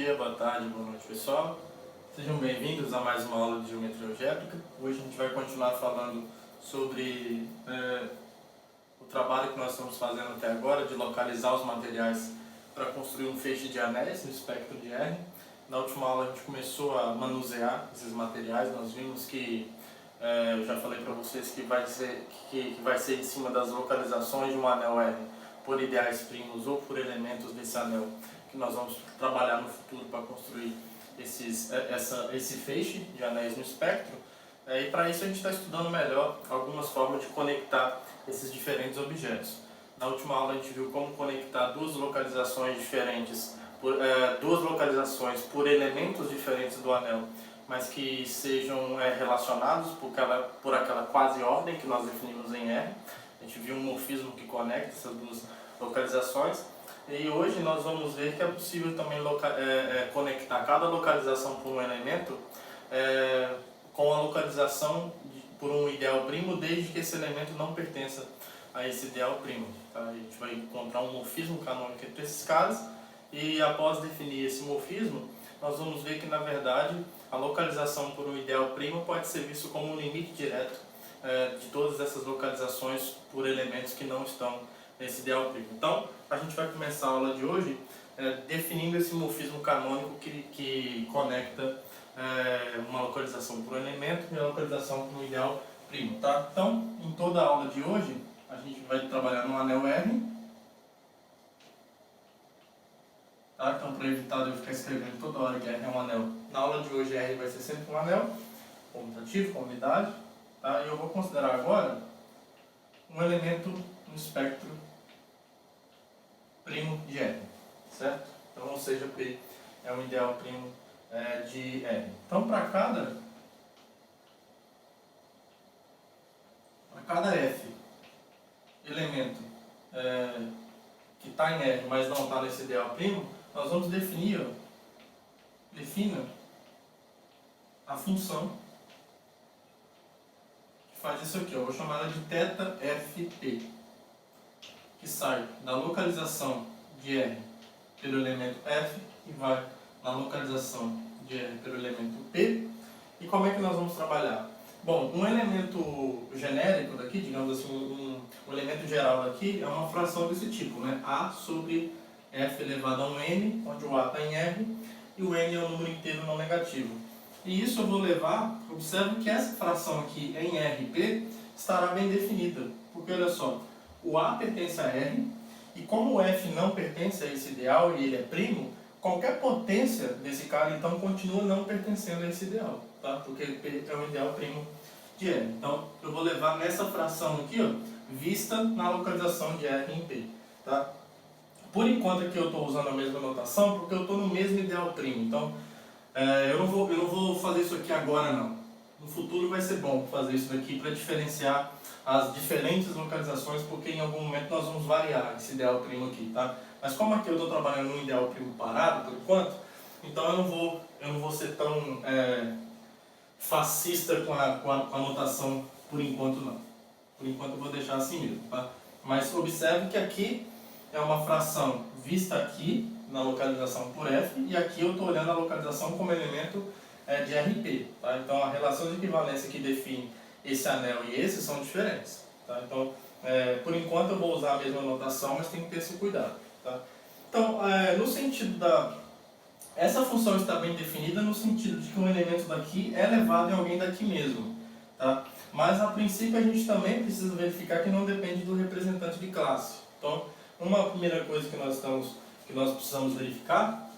dia, boa tarde, boa noite, pessoal. Sejam bem-vindos a mais uma aula de Geometria Algébrica. Hoje a gente vai continuar falando sobre o trabalho que nós estamos fazendo até agora de localizar os materiais para construir um feixe de anéis no espectro de R. Na última aula a gente começou a manusear esses materiais. Nós vimos que, eu já falei para vocês que vai ser em cima das localizações de um anel R por ideais primos ou por elementos desse anel que nós vamos trabalhar no futuro para construir esse feixe de anéis no espectro. E para isso a gente está estudando melhor algumas formas de conectar esses diferentes objetos. Na última aula a gente viu como conectar duas localizações diferentes, duas localizações por elementos diferentes do anel, mas que sejam relacionados por aquela quase ordem que nós definimos em R. A gente viu um morfismo que conecta essas duas localizações. E hoje nós vamos ver que é possível também conectar cada localização por um elemento com a localização por um ideal primo, desde que esse elemento não pertença a esse ideal primo. Tá? A gente vai encontrar um morfismo canônico entre esses casos e após definir esse morfismo, nós vamos ver que na verdade a localização por um ideal primo pode ser visto como um limite direto de todas essas localizações por elementos que não estão nesse ideal primo. Então, a gente vai começar a aula de hoje definindo esse morfismo canônico que conecta uma localização por um elemento e uma localização por um ideal primo. Tá? Então, em toda a aula de hoje, a gente vai trabalhar no anel R. Tá? Então, para evitar de eu ficar escrevendo toda hora que R é um anel, na aula de hoje R vai ser sempre um anel, comutativo, com unidade. Tá? E eu vou considerar agora um elemento no espectro primo de R, certo? Então, ou seja, P é um ideal primo de R. Então, para cada F elemento que está em R, mas não está nesse ideal primo, nós vamos defina a função que faz isso aqui. Eu vou chamar ela de θFP, que sai da localização de R pelo elemento F e vai na localização de R pelo elemento P. E como é que nós vamos trabalhar? Bom, um elemento genérico daqui, digamos assim, um elemento geral daqui é uma fração desse tipo, né? A sobre F elevado a um N, onde o A está em R e o N é um número inteiro não negativo. E isso eu vou levar, observe que essa fração aqui em RP estará bem definida, porque olha só, o A pertence a R, e como o F não pertence a esse ideal e ele é primo, qualquer potência desse cara então continua não pertencendo a esse ideal, tá? Porque ele é um ideal primo de R. Então eu vou levar nessa fração aqui, ó, vista na localização de R em P. Tá? Por enquanto aqui eu estou usando a mesma notação porque eu estou no mesmo ideal primo. Então eu não vou fazer isso aqui agora não. No futuro vai ser bom fazer isso daqui para diferenciar as diferentes localizações, porque em algum momento nós vamos variar esse ideal primo aqui, tá? Mas como aqui eu estou trabalhando num ideal primo parado, por enquanto, então eu não vou ser tão fascista com a notação por enquanto não. Por enquanto eu vou deixar assim mesmo, tá? Mas observe que aqui é uma fração vista aqui na localização por F, e aqui eu estou olhando a localização como elemento de RP, tá? Então a relação de equivalência que define esse anel e esse são diferentes, tá? Então, por enquanto eu vou usar a mesma notação, mas tem que ter esse cuidado, tá? Então, no sentido essa função está bem definida no sentido de que um elemento daqui é levado em alguém daqui mesmo, tá? Mas a princípio a gente também precisa verificar que não depende do representante de classe. Então, uma primeira coisa que nós precisamos verificar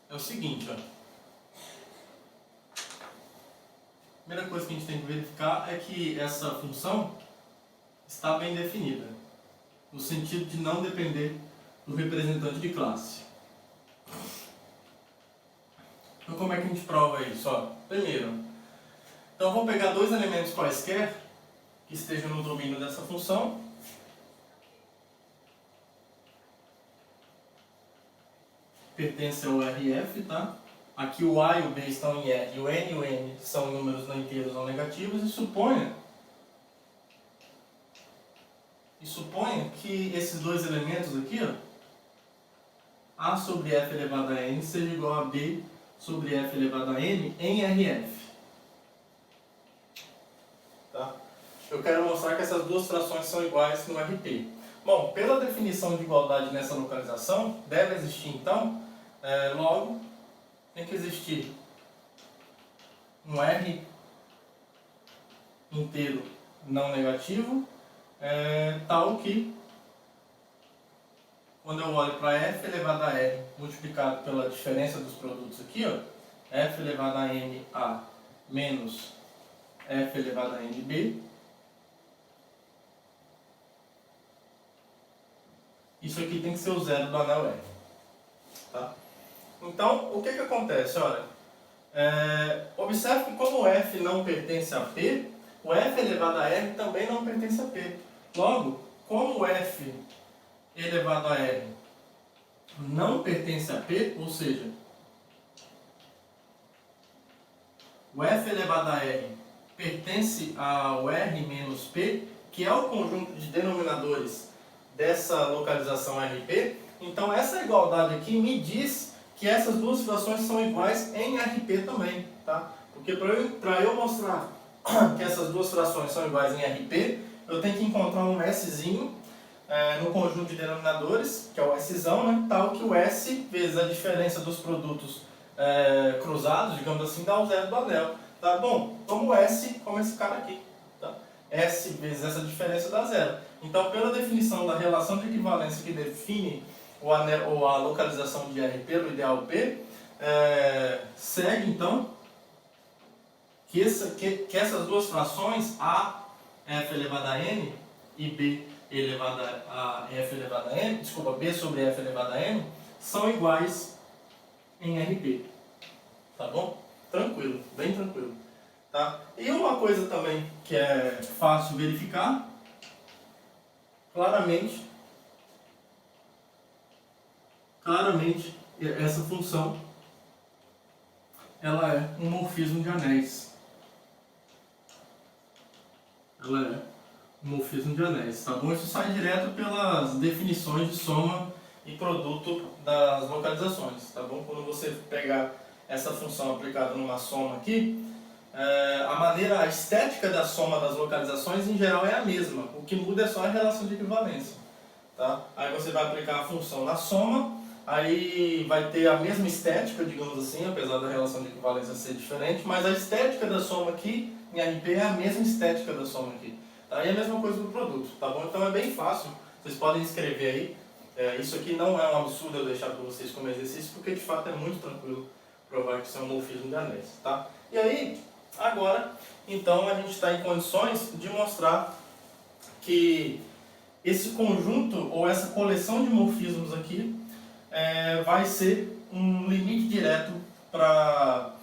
é o seguinte, ó. A primeira coisa que a gente tem que verificar é que essa função está bem definida, no sentido de não depender do representante de classe. Então como é que a gente prova isso? Ó, primeiro, então eu vou pegar dois elementos quaisquer que estejam no domínio dessa função. Pertence ao RF, tá? Aqui o A e o B estão em R, e o N e o N são números não inteiros não negativos, e suponha que esses dois elementos aqui, ó, A sobre F elevado a N seja igual a B sobre F elevado a N em RF. Tá? Eu quero mostrar que essas duas frações são iguais no RP. Bom, pela definição de igualdade nessa localização, deve existir então, logo, tem que existir um R inteiro não negativo, tal que, quando eu olho para F elevado a R multiplicado pela diferença dos produtos aqui, ó, F elevado a N A menos F elevado a N B, isso aqui tem que ser o zero do anel R. Tá? Então, o que acontece? Olha, observe que como o F não pertence a P, o F elevado a R também não pertence a P. Logo, como o F elevado a R não pertence a P, ou seja, o F elevado a R pertence ao R menos P, que é o conjunto de denominadores dessa localização RP, então essa igualdade aqui me diz que essas duas frações são iguais em RP também, tá? Porque para eu mostrar que essas duas frações são iguais em RP, eu tenho que encontrar um Szinho no conjunto de denominadores, que é o Szão, né? Tal que o S vezes a diferença dos produtos cruzados, digamos assim, dá o zero do anel. Tá? Bom, como S, como esse cara aqui. Tá? S vezes essa diferença dá zero. Então, pela definição da relação de equivalência que define o anel, ou a localização de R pelo ideal P, segue então que essas duas frações, A F elevado a N e B elevado a F elevado a N, desculpa, B sobre F elevado a N, são iguais em RP. Tá bom? Tranquilo, bem tranquilo. Tá? E uma coisa também que é fácil verificar, claramente, essa função ela é um morfismo de anéis. Ela é um morfismo de anéis, tá bom? Isso sai direto pelas definições de soma e produto das localizações, tá bom? Quando você pegar essa função aplicada numa soma aqui, a estética da soma das localizações em geral é a mesma, o que muda é só a relação de equivalência. Tá? Aí você vai aplicar a função na soma, aí vai ter a mesma estética, digamos assim, apesar da relação de equivalência ser diferente, mas a estética da soma aqui em RP é a mesma estética da soma aqui. Tá? E a mesma coisa do produto, tá bom? Então é bem fácil, vocês podem escrever aí. Isso aqui não é um absurdo eu deixar para vocês como exercício, porque de fato é muito tranquilo provar que isso é um morfismo de anéis. Tá? E aí, agora, então a gente está em condições de mostrar que esse conjunto ou essa coleção de morfismos aqui vai ser um limite direto para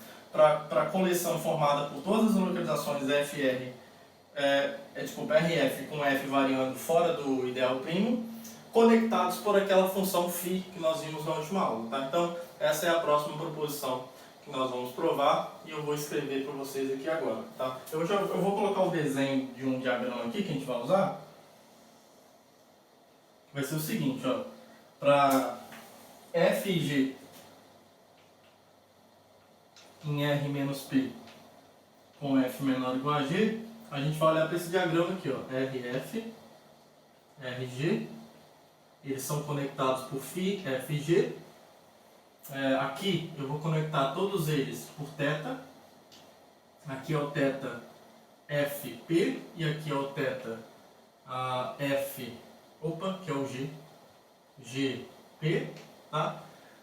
a coleção formada por todas as localizações FR, RF com F variando fora do ideal primo, conectados por aquela função φ que nós vimos na última aula. Tá? Então, essa é a próxima proposição que nós vamos provar e eu vou escrever para vocês aqui agora. Tá? Eu vou colocar o desenho de um diagrama aqui que a gente vai usar. Vai ser o seguinte, ó, para F e G em R menos P com F menor ou igual a G, a gente vai olhar para esse diagrama aqui, ó, RF, RG, eles são conectados por φ, F e G. Aqui eu vou conectar todos eles por θ, aqui é o θ FP e aqui é o θ F, que é o GP, tá?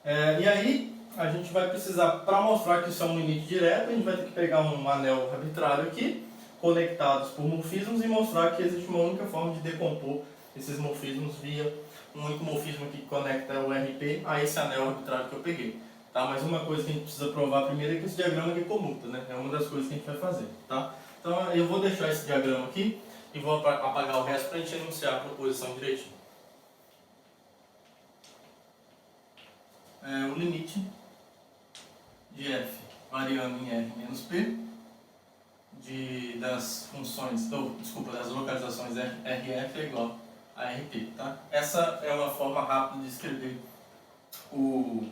E aí a gente vai precisar, para mostrar que isso é um limite direto, a gente vai ter que pegar um anel arbitrário aqui, conectados por morfismos, e mostrar que existe uma única forma de decompor esses morfismos via um único morfismo que conecta o RP a esse anel arbitrário que eu peguei. Tá? Mas uma coisa que a gente precisa provar primeiro é que esse diagrama aqui comuta, né? É uma das coisas que a gente vai fazer. Tá? Então eu vou deixar esse diagrama aqui e vou apagar o resto para a gente enunciar a proposição direitinho. O limite de f variando em r menos p das funções, das localizações RF é igual a RP. Tá? Essa é uma forma rápida de escrever o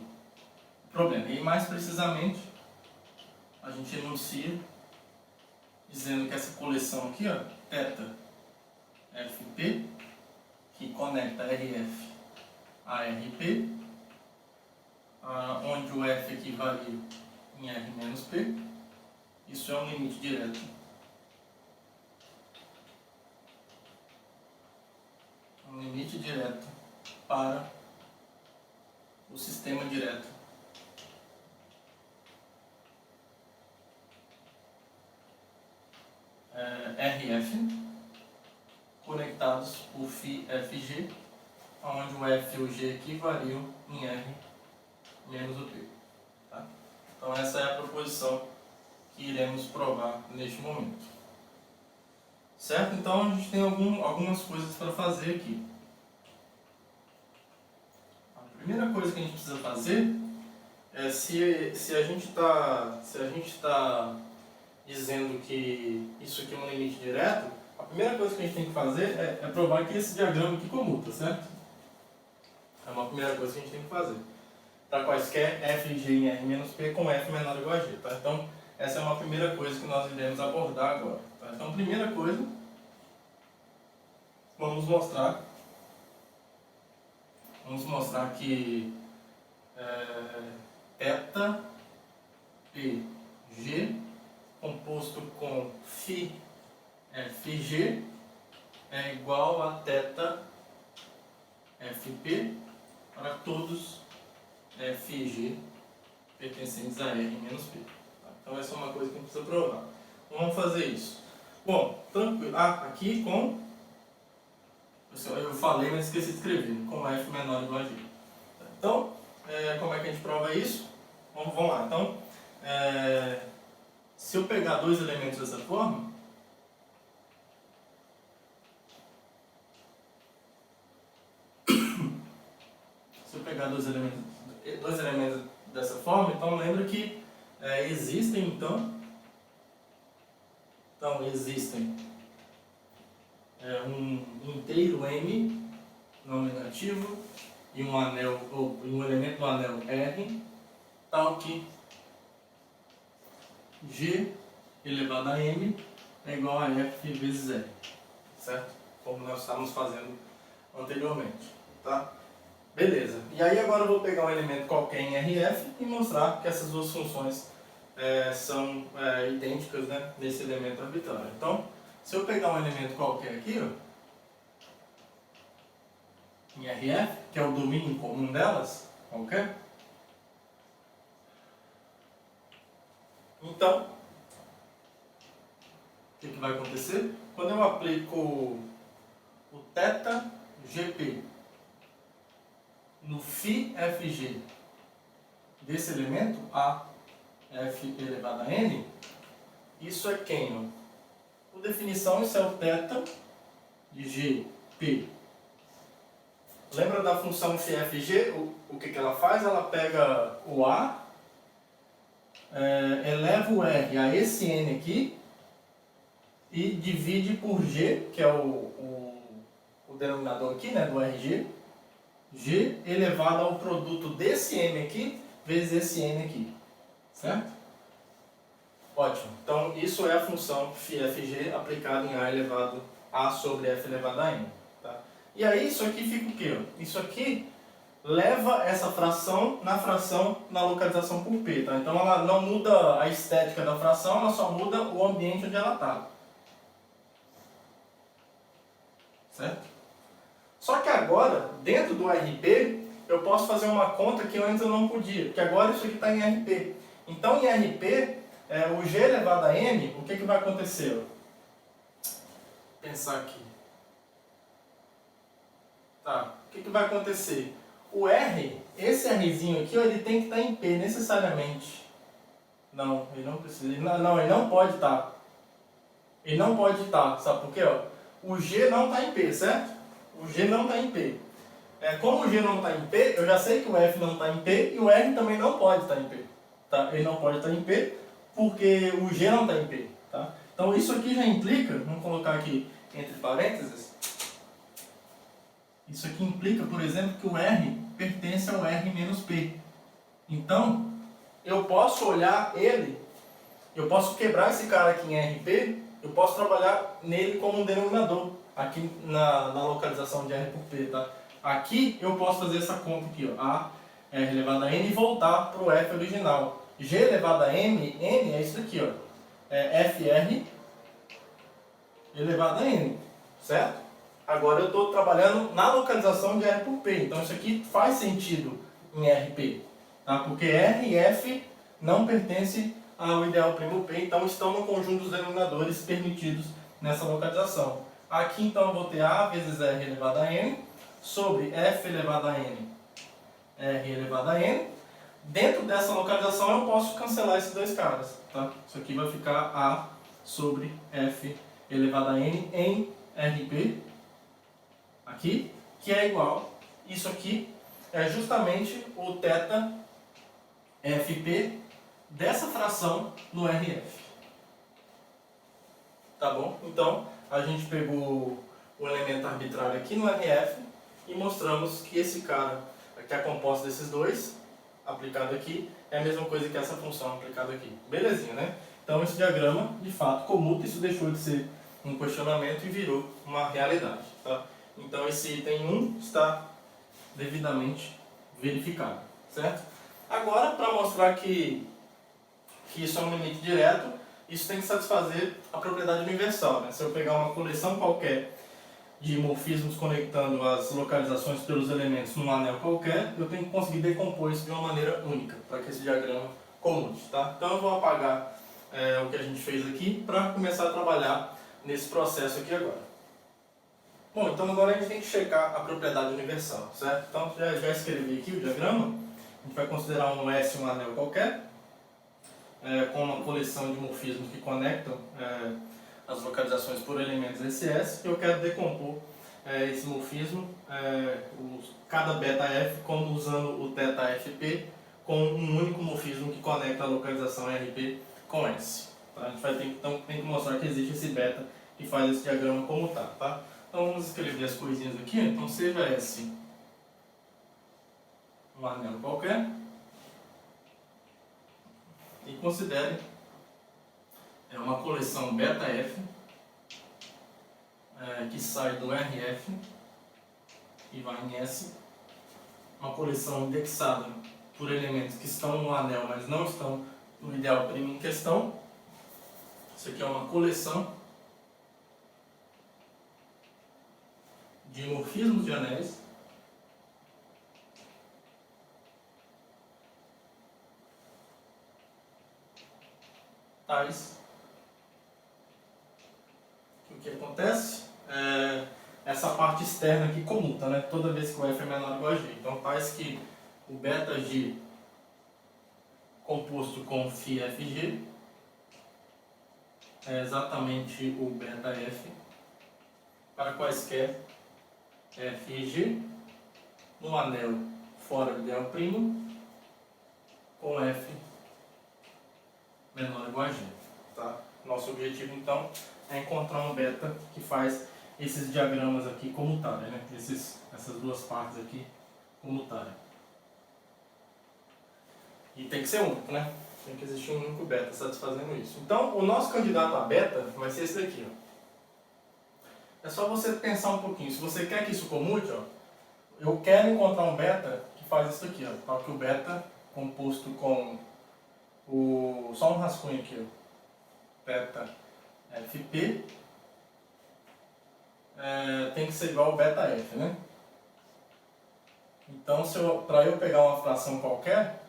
problema. E mais precisamente, a gente enuncia dizendo que essa coleção aqui, ó, θ FP, que conecta RF a RP, onde o F aqui varia em R menos P, isso é um limite direto. Um limite direto para o sistema direto. RF, conectados por φ FG, onde o F e o G aqui variam em R menos o P. Tá? Então essa é a proposição que iremos provar neste momento. Certo? Então a gente tem algumas coisas para fazer aqui. A primeira coisa que a gente precisa fazer é se a gente está dizendo que isso aqui é um limite direto, a primeira coisa que a gente tem que fazer é provar que esse diagrama aqui comuta, certo? É uma primeira coisa que a gente tem que fazer. Para quaisquer f e g em R menos P com f menor ou igual a g. Tá? Então, essa é uma primeira coisa que nós iremos abordar agora. Tá? Então, primeira coisa, vamos mostrar que θ P G composto com φ FG é igual a θ FP para todos F e G pertencentes a R menos P. Então essa é uma coisa que a gente precisa provar. Vamos fazer isso. Bom, tranquilo. Aqui com... Eu falei, mas esqueci de escrever. Com F menor ou igual a G. Então, como é que a gente prova isso? Vamos lá. Então, se eu pegar dois elementos dessa forma, dois elementos dessa forma, então lembra que existem um inteiro M não negativo e um elemento do anel R, tal que G elevado a M é igual a F vezes R, certo? Como nós estávamos fazendo anteriormente, tá? Beleza. E aí agora eu vou pegar um elemento qualquer em RF e mostrar que essas duas funções são idênticas, né, nesse elemento arbitrário. Então, se eu pegar um elemento qualquer aqui, ó, em RF, que é o domínio comum delas, ok? Então, o que vai acontecer? Quando eu aplico o θ GP no φ FG desse elemento, a f elevado a n, isso é quem? Ó? Por definição, isso é o θ de GP. Lembra da função φ FG? O que ela faz? Ela pega o A, eleva o R a esse n aqui e divide por G, que é o denominador aqui, né, do RG, G elevado ao produto desse M aqui, vezes esse N aqui, certo? Ótimo. Então, isso é a função φFG aplicada em A elevado a sobre F elevado a N. Tá? E aí, isso aqui fica o quê? Ó? Isso aqui leva essa fração na localização por P. Tá? Então, ela não muda a estética da fração, ela só muda o ambiente onde ela está. Certo? Só que agora, dentro do RP, eu posso fazer uma conta que antes eu não podia, porque agora isso aqui está em RP. Então, em RP, o G elevado a N, o que vai acontecer? Vou pensar aqui. Tá, o que vai acontecer? O R, esse Rzinho aqui, ele tem que estar em P, necessariamente. Não, ele não precisa. Não, ele não pode estar. Ele não pode estar, sabe por quê? Ó? O G não está em P, certo? O G não está em P. Como o G não está em P, eu já sei que o F não está em P e o R também não pode estar em P. Tá? Ele não pode estar em P porque o G não está em P. Tá? Então isso aqui já implica, vamos colocar aqui entre parênteses, isso aqui implica, por exemplo, que o R pertence ao R menos P. Então, eu posso olhar ele, eu posso quebrar esse cara aqui em RP, eu posso trabalhar nele como um denominador, aqui na localização de R por P, tá? Aqui eu posso fazer essa conta aqui, ó, A R elevado a N e voltar para o F original. G elevado a M, N é isso aqui, ó, é FR elevado a N, certo? Agora eu estou trabalhando na localização de R por P, então isso aqui faz sentido em RP, tá? Porque R e F não pertencem ao ideal primo P, então estão no conjunto dos denominadores permitidos nessa localização. Aqui então eu vou ter A vezes R elevado a N sobre F elevado a N, R elevado a N. Dentro dessa localização eu posso cancelar esses dois caras, tá? Isso aqui vai ficar A sobre F elevado a N em RP, aqui, que é igual, isso aqui é justamente o θ FP dessa fração no RF. Tá bom? Então, a gente pegou o elemento arbitrário aqui no RF e mostramos que esse cara, que é composto desses dois, aplicado aqui, é a mesma coisa que essa função aplicada aqui. Belezinha, né? Então, esse diagrama, de fato, comuta, isso deixou de ser um questionamento e virou uma realidade, tá? Então, esse item 1 está devidamente verificado, certo? Agora, para mostrar que isso é um limite direto, isso tem que satisfazer a propriedade universal, né? Se eu pegar uma coleção qualquer de morfismos conectando as localizações pelos elementos num anel qualquer, eu tenho que conseguir decompor isso de uma maneira única, para que esse diagrama comute, tá? Então eu vou apagar o que a gente fez aqui para começar a trabalhar nesse processo aqui agora. Bom, então agora a gente tem que checar a propriedade universal, certo? Então já escrevi aqui o diagrama, a gente vai considerar um S um anel qualquer, com uma coleção de morfismos que conectam as localizações por elementos SS, e eu quero decompor esse morfismo, cada beta F, como usando o θ FP, com um único morfismo que conecta a localização RP com S. Tá? A gente vai então tem que mostrar que existe esse beta que faz esse diagrama como tá? Então vamos escrever as coisinhas aqui. Então seja S um anel qualquer e considere uma coleção beta F que sai do RF e vai em S, uma coleção indexada por elementos que estão no anel, mas não estão no ideal primo em questão. Isso aqui é uma coleção de morfismos de anéis tais que o que acontece essa parte externa aqui comuta, né? Toda vez que o F é menor ou igual a G. Então faz que o beta G composto com φFG é exatamente o beta F para quaisquer F e G no anel fora do ideal primo com F menor ou igual a G. Tá? Nosso objetivo então é encontrar um beta que faz esses diagramas aqui comutarem, né? Essas duas partes aqui comutarem. E tem que ser único, né? Tem que existir um único beta satisfazendo isso. Então, o nosso candidato a beta vai ser esse daqui, ó. É só você pensar um pouquinho. Se você quer que isso comute, ó, eu quero encontrar um beta que faz isso aqui, ó. Tal que o beta composto com só um rascunho aqui, ó. Beta FP tem que ser igual ao beta F, né? Então, para eu pegar uma fração qualquer,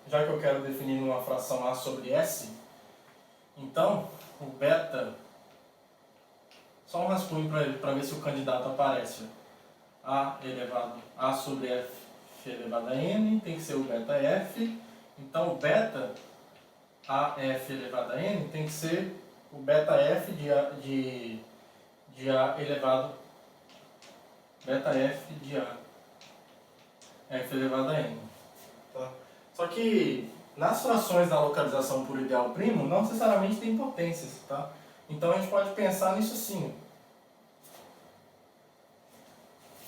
já que eu quero definir uma fração A sobre S, então o beta, só um rascunho para ver se o candidato aparece. A sobre F elevado a N tem que ser o beta F. Então o beta AF elevado a N tem que ser o beta F de A elevado beta F de A F elevado a N. Tá? Só que nas frações da localização por ideal primo não necessariamente tem potências, tá? Então a gente pode pensar nisso assim.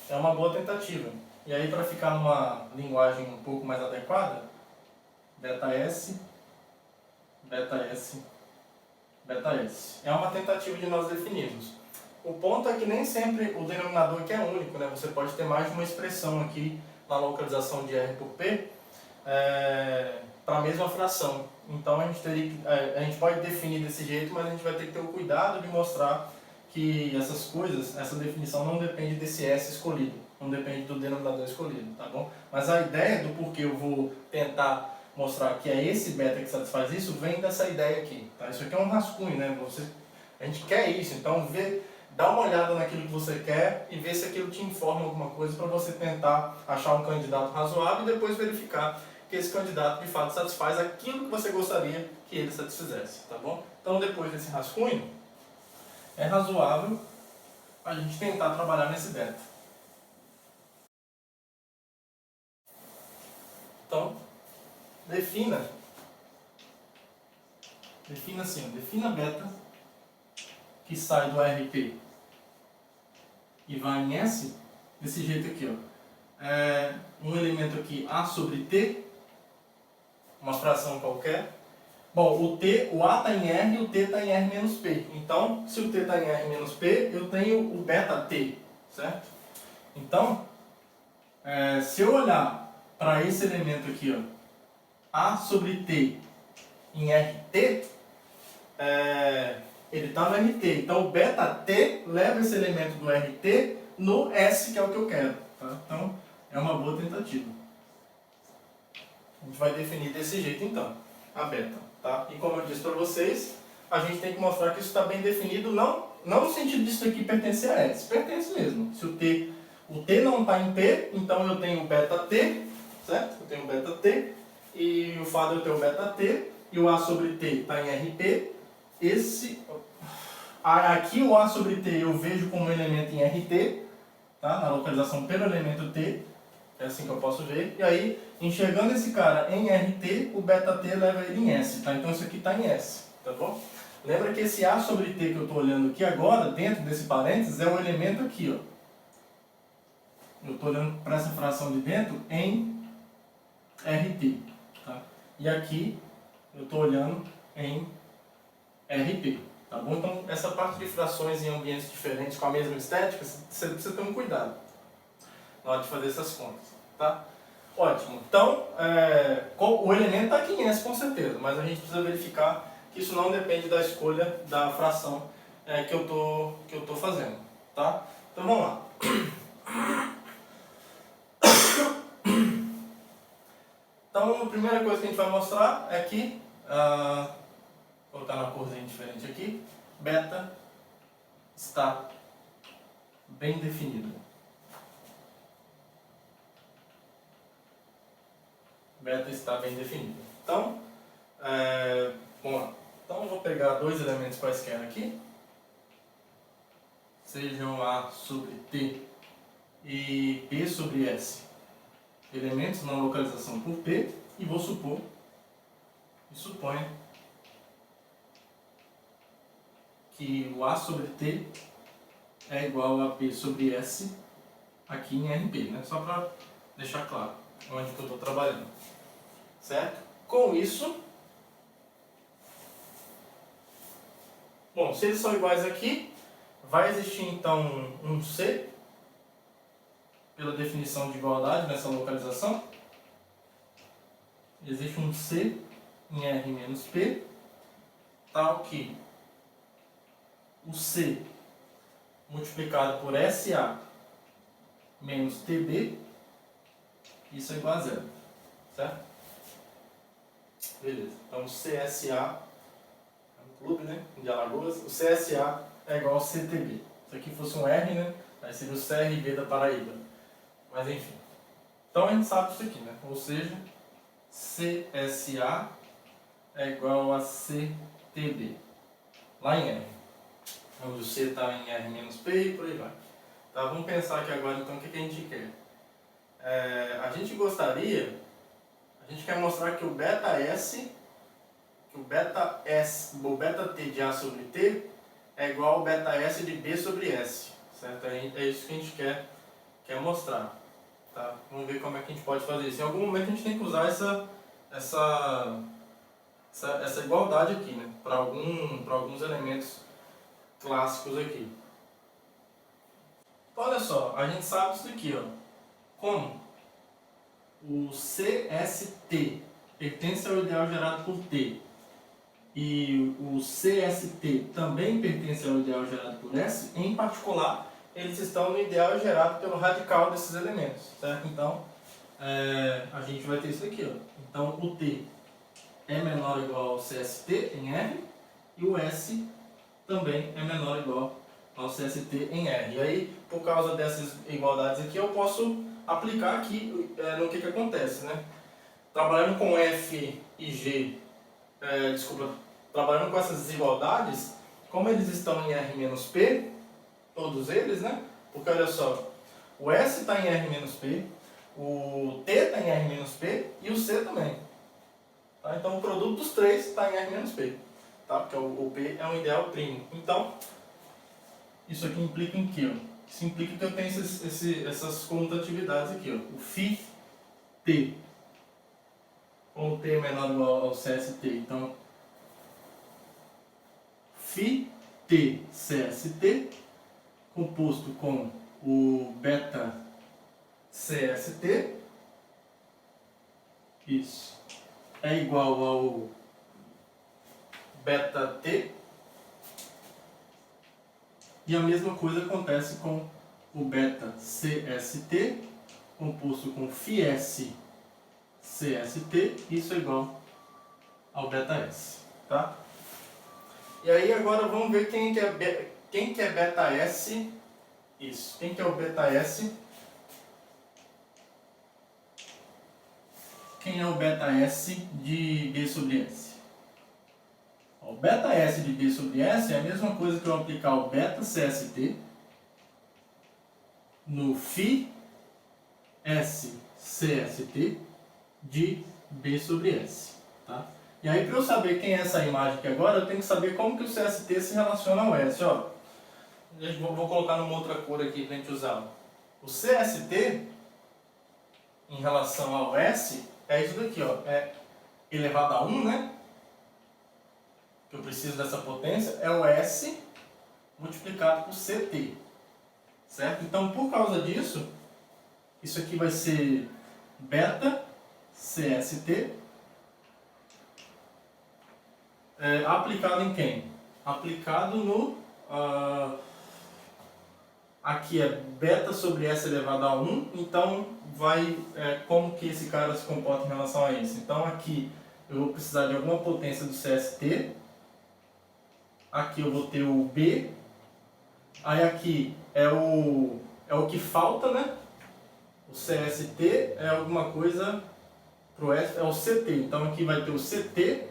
É uma boa tentativa. E aí, para ficar numa linguagem um pouco mais adequada, beta S, beta S, beta S. É uma tentativa de nós definirmos. O ponto é que nem sempre o denominador aqui é único, né? Você pode ter mais de uma expressão aqui na localização de R por P para a mesma fração. Então a gente pode definir desse jeito, mas a gente vai ter que ter o cuidado de mostrar que essas coisas, essa definição não depende desse S escolhido, não depende do denominador escolhido, tá bom? Mas a ideia do porquê eu vou tentar mostrar que é esse beta que satisfaz isso, vem dessa ideia aqui, tá? Isso aqui é um rascunho, né? A gente quer isso, então dá uma olhada naquilo que você quer e vê se aquilo te informa alguma coisa para você tentar achar um candidato razoável e depois verificar que esse candidato de fato satisfaz aquilo que você gostaria que ele satisfizesse, tá bom? Então depois desse rascunho, é razoável a gente tentar trabalhar nesse beta. Então, defina assim, defina beta que sai do RP e vai em S, desse jeito aqui, ó. Um elemento aqui A sobre T, uma fração qualquer. Bom, o A está em R e o T está em R menos P. Então, se o T está em R menos P, eu tenho o beta T, certo? Então, se eu olhar para esse elemento aqui, ó, A sobre T em RT, ele está no RT. Então, o beta T leva esse elemento do RT no S, que é o que eu quero. Tá? Então, é uma boa tentativa. A gente vai definir desse jeito, então, a beta. Tá? E como eu disse para vocês, a gente tem que mostrar que isso está bem definido, não no sentido disso aqui pertencer a S. Pertence mesmo. Se o T não está em P, então eu tenho o beta T, certo? Eu tenho o beta T, e o fato de eu ter o beta T, e o A sobre T está em RP. Aqui o A sobre T eu vejo como elemento em RT, tá? Na localização pelo elemento T, é assim que eu posso ver. E aí, enxergando esse cara em RT, o beta T leva ele em S, tá? Então isso aqui está em S, tá bom? Lembra que esse A sobre T que eu estou olhando aqui agora, dentro desse parênteses, é o elemento aqui, ó. Eu estou olhando para essa fração de dentro em RT, tá? E aqui eu estou olhando em RP, tá bom? Então, essa parte de frações em ambientes diferentes com a mesma estética, você precisa ter um cuidado na hora de fazer essas contas, tá? Ótimo. Então, o elemento está aqui em S com certeza, mas a gente precisa verificar que isso não depende da escolha da fração que eu tô fazendo, tá? Então, vamos lá. Então, a primeira coisa que a gente vai mostrar é que, vou colocar uma corzinha diferente aqui, beta está bem definido. Beta está bem definido. Então, vamos lá. Então, eu vou pegar dois elementos quaisquer aqui, sejam A sobre T e P sobre S. Elementos na localização por P, e vou supor, suponha que o A sobre T é igual a P sobre S aqui em RP, né? Só para deixar claro onde que eu estou trabalhando, certo? Com isso, bom, se eles são iguais aqui, vai existir então um C, pela definição de igualdade nessa localização. Existe um C em R menos P, tal que o C multiplicado por SA menos TB, isso é igual a zero, certo? Beleza, então o CSA, é um clube, né, de Alagoas, o CSA é igual ao CTB. Se aqui fosse um R, né, aí seria o CRB da Paraíba. Mas enfim, então a gente sabe isso aqui, né? Ou seja, CSA é igual a CTB, lá em R, onde o C está em R menos P e por aí vai. Tá, vamos pensar aqui agora então o que a gente quer. A gente quer mostrar que o beta T de A sobre T é igual ao beta S de B sobre S, certo? É isso que a gente quer mostrar. Tá? Vamos ver como é que a gente pode fazer isso. Em algum momento a gente tem que usar essa igualdade aqui, né? Para alguns elementos clássicos aqui. Então, olha só, a gente sabe isso daqui, ó. Como o CST pertence ao ideal gerado por T e o CST também pertence ao ideal gerado por S, em particular, eles estão no ideal gerado pelo radical desses elementos, certo? Então, a gente vai ter isso aqui, ó. Então, o T é menor ou igual ao CST em R e o S também é menor ou igual ao CST em R. E aí, por causa dessas igualdades aqui, eu posso aplicar aqui no que acontece, né? Trabalhando com F e G, trabalhando com essas desigualdades, como eles estão em R menos P, todos eles, né? Porque olha só, o S está em R menos P, o T está em R menos P e o C também. Tá? Então o produto dos três está em R menos P, tá? Porque o P é um ideal primo. Então, isso aqui implica em quê? Isso implica que eu tenho essas comutatividades aqui, ó. O φT com o T menor ou igual ao CST. Então, φT CST composto com o beta CST, isso, é igual ao beta T. E a mesma coisa acontece com o beta CST composto com φS CST, isso é igual ao beta S, tá? E aí agora vamos ver quem que é beta S. Isso, quem que é o beta S? Quem é o beta S de B sobre S? O beta S de B sobre S é a mesma coisa que eu aplicar o beta CST no φ S CST de B sobre S, tá? E aí, para eu saber quem é essa imagem aqui agora, eu tenho que saber como que o CST se relaciona ao S, ó. Vou colocar numa outra cor aqui para a gente usar. O CST em relação ao S é isso daqui, ó. É elevado a 1, né? Que eu preciso dessa potência, é o S multiplicado por CT, certo? Então, por causa disso, isso aqui vai ser beta CST aplicado em quem? Aplicado no... aqui é beta sobre S elevado a 1, então vai... como que esse cara se comporta em relação a isso? Então, aqui eu vou precisar de alguma potência do CST. Aqui eu vou ter o B, aí aqui é o que falta, né? O CST é alguma coisa pro S, é o CT. Então aqui vai ter o CT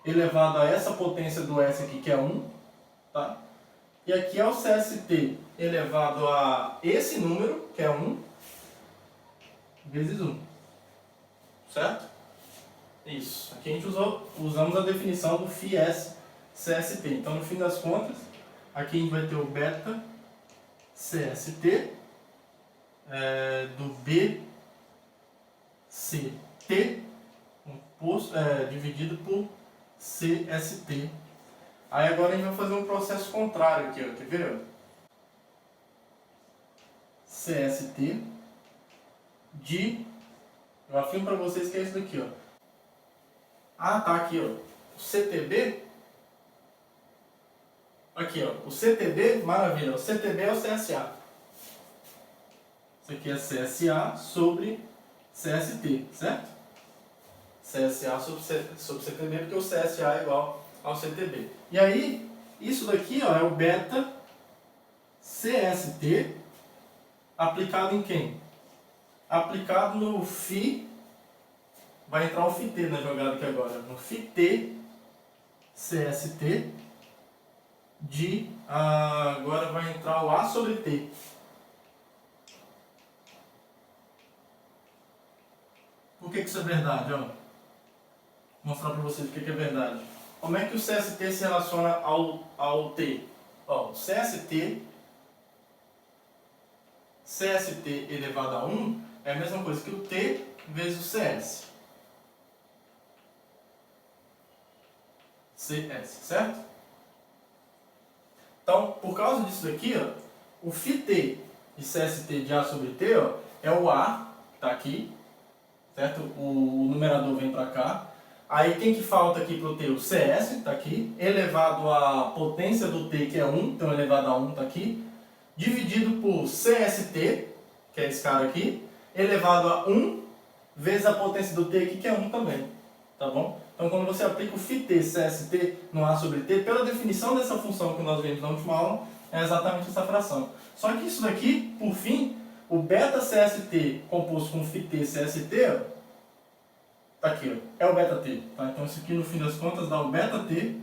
elevado a essa potência do S aqui, que é 1, tá? E aqui é o CST elevado a esse número, que é 1, vezes 1. Certo? Isso. Aqui a gente usamos a definição do φS CST. Então, no fim das contas, aqui a gente vai ter o beta CST do BCT dividido por CST. Aí agora a gente vai fazer um processo contrário aqui, ó. Quer ver? CST eu afirmo para vocês que é isso daqui, ó. Ah, tá aqui, ó. O CTB. Aqui, ó. O CTB, maravilha. O CTB é o CSA. Isso aqui é CSA sobre CST, certo? CSA sobre CTB, porque o CSA é igual ao CTB. E aí, isso daqui, ó, é o beta CST aplicado em quem? Aplicado no φ. Vai entrar o φT na jogada aqui agora. No φT CST agora vai entrar o A sobre T. Por que isso é verdade? Ó, vou mostrar para vocês o que é verdade. Como é que o CST se relaciona ao T? Ó, o CST CST elevado a 1 é a mesma coisa que o T vezes o CS. CS, certo? Então, por causa disso daqui, ó, o φT e CST de A sobre T, ó, é o A, tá aqui, certo? O numerador vem para cá. Aí quem que falta aqui para o T? O CS, está aqui, elevado à potência do T, que é 1, então elevado a 1 está aqui, dividido por CST, que é esse cara aqui, elevado a 1 vezes a potência do T aqui, que é 1 também, tá bom? Então quando você aplica o φT, CST no A sobre T, pela definição dessa função que nós vimos na última aula, é exatamente essa fração. Só que isso daqui, por fim, o beta CST composto com φT CST, ó, tá aqui, ó, é o beta T. Tá? Então isso aqui no fim das contas dá o beta T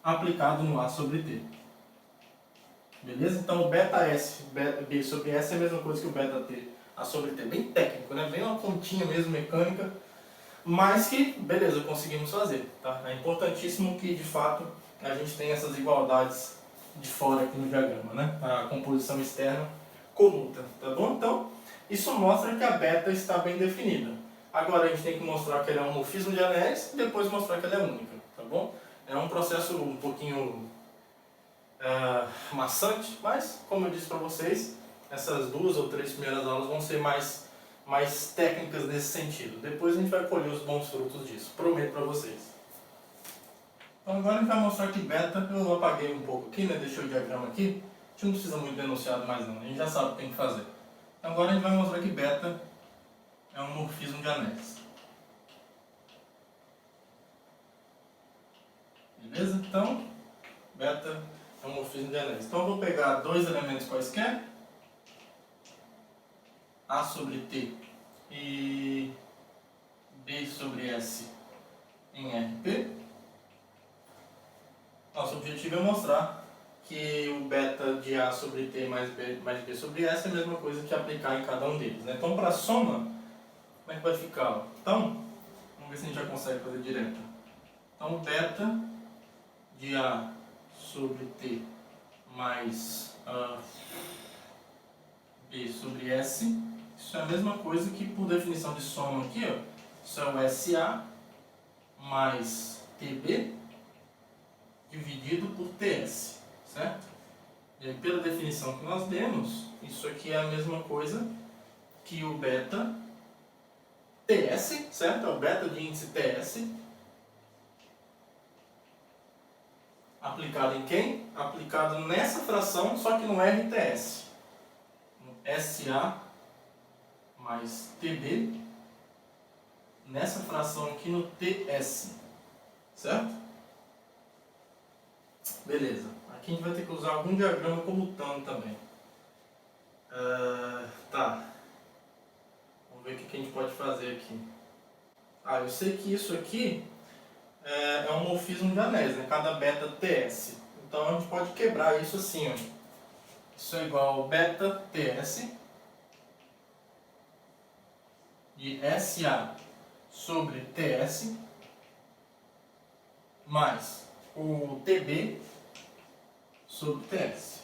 aplicado no A sobre T. Beleza? Então o beta S, B sobre S é a mesma coisa que o beta T A sobre T. Bem técnico, né? Bem uma continha mesmo mecânica, mas que, beleza, conseguimos fazer. Tá? É importantíssimo que de fato a gente tenha essas igualdades de fora aqui no diagrama, né? A composição externa coluta, tá bom? Então, isso mostra que a beta está bem definida. Agora a gente tem que mostrar que ela é um morfismo de anéis e depois mostrar que ela é única, tá bom? É um processo um pouquinho maçante, mas, como eu disse para vocês, essas 2 ou 3 primeiras aulas vão ser mais técnicas nesse sentido. Depois a gente vai colher os bons frutos disso, prometo para vocês. Então agora a gente vai mostrar que beta, eu apaguei um pouco aqui, né? Deixei o diagrama aqui, a gente não precisa muito de enunciado mais não, a gente já sabe o que tem que fazer. Então agora a gente vai mostrar que beta é um morfismo de anéis. Beleza? Então, beta é um morfismo de anéis. Então eu vou pegar 2 elementos quaisquer, A sobre T e B sobre S em RP. Nosso objetivo é mostrar que o beta de A sobre T mais B sobre S é a mesma coisa que aplicar em cada um deles, né? Então, para a soma, como é que vai ficar? Então, vamos ver se a gente já consegue fazer direto. Então, beta de A sobre T mais B sobre S, isso é a mesma coisa que, por definição de soma aqui, ó, isso é o SA mais TB dividido por TS, certo? E aí, pela definição que nós demos, isso aqui é a mesma coisa que o beta TS, certo? É o beta de índice TS aplicado em quem? Aplicado nessa fração, só que no RTS. No SA mais TB, nessa fração aqui no TS, certo? Beleza. Aqui a gente vai ter que usar algum diagrama comutando também. Tá. Vamos ver o que a gente pode fazer aqui. Eu sei que isso aqui é um morfismo de anéis, né? Cada beta TS. Então a gente pode quebrar isso assim, ó. Isso é igual ao beta TS de SA sobre TS mais o TB sobre TS.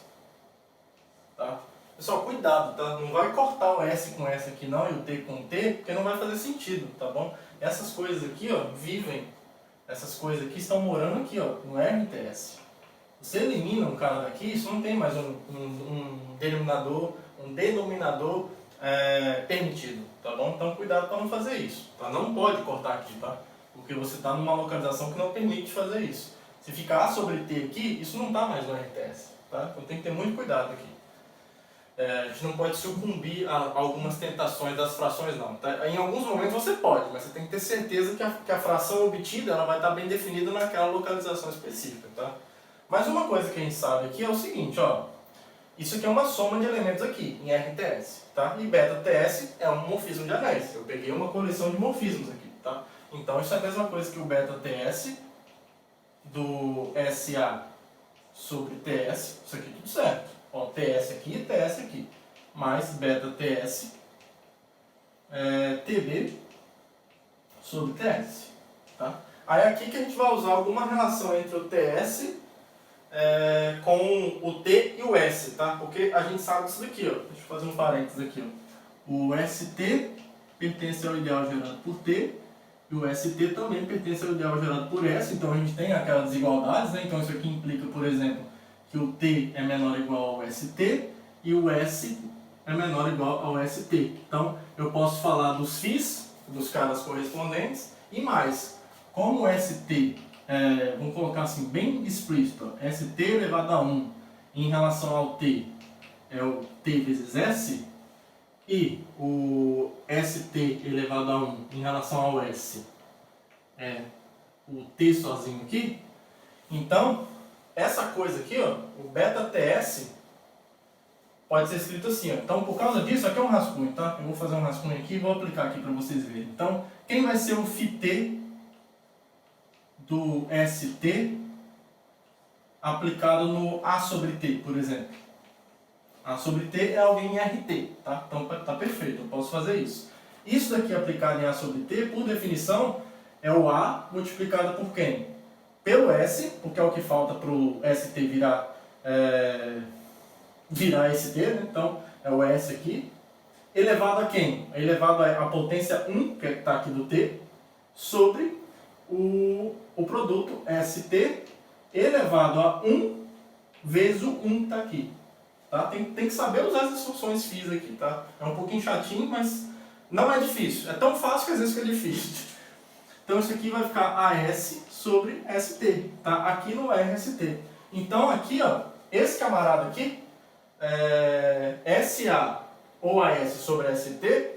Tá? Pessoal, cuidado, tá? Não vai cortar o S com S aqui não e o T com o T, porque não vai fazer sentido, tá bom? Essas coisas aqui, ó, essas coisas aqui estão morando aqui, ó, no RTS. Você elimina um cara daqui, isso não tem mais um denominador permitido, tá bom? Então cuidado para não fazer isso, tá? Não pode cortar aqui, tá? Porque você está numa localização que não permite fazer isso. Se ficar A sobre T aqui, isso não está mais no RTS, tá? Então tem que ter muito cuidado aqui. A gente não pode sucumbir a algumas tentações das frações não, tá? Em alguns momentos você pode, mas você tem que ter certeza que a fração obtida ela vai estar bem definida naquela localização específica, tá? Mas uma coisa que a gente sabe aqui é o seguinte, ó, isso aqui é uma soma de elementos aqui, em RTS, tá? E beta TS é um morfismo de anéis, eu peguei uma coleção de morfismos aqui, tá? Então isso é a mesma coisa que o beta TS do SA sobre TS, isso aqui tudo certo. Ó, TS aqui e TS aqui, mais beta TS TB sobre TS, tá? Aí aqui que a gente vai usar alguma relação entre o TS com o T e o S, tá? Porque a gente sabe disso daqui, ó. Deixa eu fazer um parênteses aqui, ó. O ST pertence ao ideal gerado por T e o ST também pertence ao ideal gerado por S, então a gente tem aquelas desigualdades, né? Então isso aqui implica, por exemplo, que o T é menor ou igual ao ST e o S é menor ou igual ao ST. Então eu posso falar dos φ, dos caras correspondentes, e mais, como o ST, vamos colocar assim bem explícito, ó, ST elevado a 1 em relação ao T é o T vezes S, e o ST elevado a 1 em relação ao S é o T sozinho aqui. Então, essa coisa aqui, ó, o beta TS, pode ser escrito assim, ó. Então, por causa disso, aqui é um rascunho, tá? Eu vou fazer um rascunho aqui e vou aplicar aqui para vocês verem. Então, quem vai ser o φt do ST aplicado no A sobre T, por exemplo? A sobre T é alguém em RT, tá? Então tá perfeito, eu posso fazer isso. Isso daqui aplicado em A sobre T, por definição, é o A multiplicado por quem? Pelo S, porque é o que falta para o ST virar ST, né? Então é o S aqui, elevado a quem? Elevado a potência 1, que está aqui do T, sobre o produto ST elevado a 1 vezes o 1 que está aqui. Tá? Tem que saber usar as instruções FIS aqui, tá? É um pouquinho chatinho, mas não é difícil. É tão fácil que às vezes fica difícil. Então isso aqui vai ficar AS sobre ST, tá? Aqui no RST. Então aqui, ó, esse camarada aqui, SA ou AS sobre ST,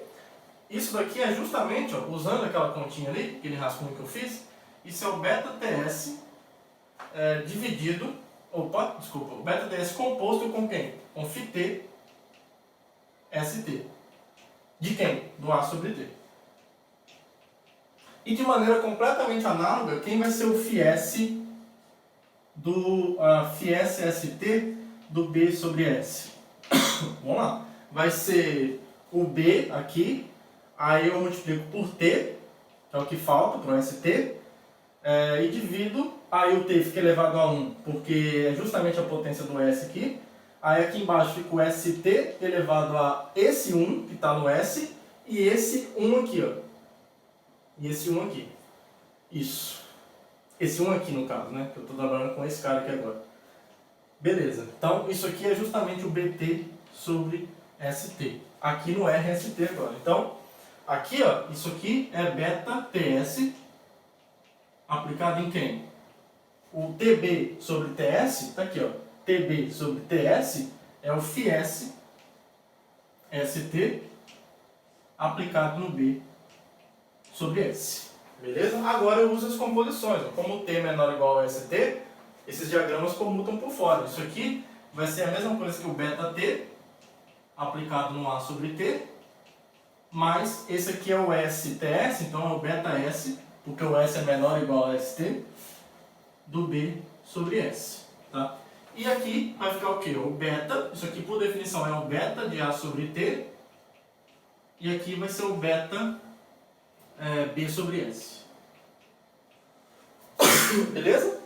isso daqui é justamente, ó, usando aquela continha ali, aquele rascunho que eu fiz, isso é o beta TS dividido, o beta TS composto com quem? Com φt ST. De quem? Do A sobre T. E de maneira completamente análoga, quem vai ser o φs do φs ST do B sobre S? Vamos lá. Vai ser o B aqui, aí eu multiplico por T, que é o que falta para o ST, e divido, aí o T fica elevado a 1, porque é justamente a potência do S aqui. Aí aqui embaixo fica o ST elevado a esse 1 que está no S, e esse 1 aqui, ó. E esse 1 aqui. Isso. Esse 1 aqui no caso, né? Que eu estou trabalhando com esse cara aqui agora. Beleza. Então isso aqui é justamente o BT sobre ST. Aqui no RST agora. Então, aqui, ó, isso aqui é beta TS aplicado em quem? O TB sobre TS, está aqui, ó. TB sobre TS é o φs ST aplicado no B sobre S. Beleza? Agora eu uso as composições. Como o T é menor ou igual ao ST, esses diagramas comutam por fora. Isso aqui vai ser a mesma coisa que o beta T aplicado no A sobre T, mas esse aqui é o STS, então é o beta S, porque o S é menor ou igual ao ST, do B sobre S. Tá? E aqui vai ficar o quê? O beta, isso aqui por definição é o beta de A sobre T, e aqui vai ser o beta B sobre S. Beleza?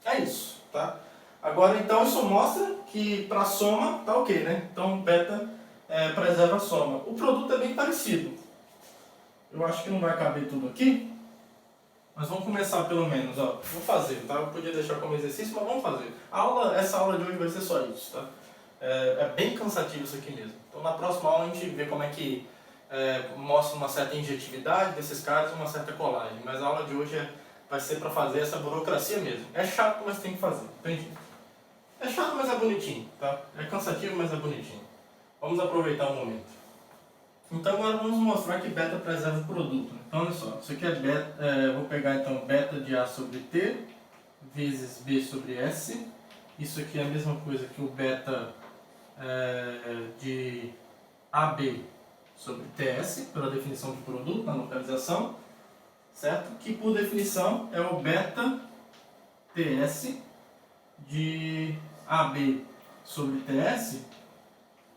É isso, tá? Agora então isso mostra que para soma tá ok, né? Então beta preserva a soma. O produto é bem parecido. Eu acho que não vai caber tudo aqui, mas vamos começar pelo menos, ó. Vou fazer, tá? Eu podia deixar como exercício, mas vamos fazer. Essa aula de hoje vai ser só isso, tá? É bem cansativo isso aqui mesmo. Então na próxima aula a gente vê como é que mostra uma certa injetividade desses caras e uma certa colagem. Mas a aula de hoje vai ser para fazer essa burocracia mesmo. É chato, mas tem que fazer, entende? É chato, mas é bonitinho, tá? É cansativo, mas é bonitinho. Vamos aproveitar o momento. Então agora vamos mostrar que beta preserva o produto. Então olha só, isso aqui é beta, vou pegar então beta de A sobre T vezes B sobre S. Isso aqui é a mesma coisa que o beta de AB sobre TS, pela definição de produto na localização, certo? Que por definição é o beta TS de AB sobre TS.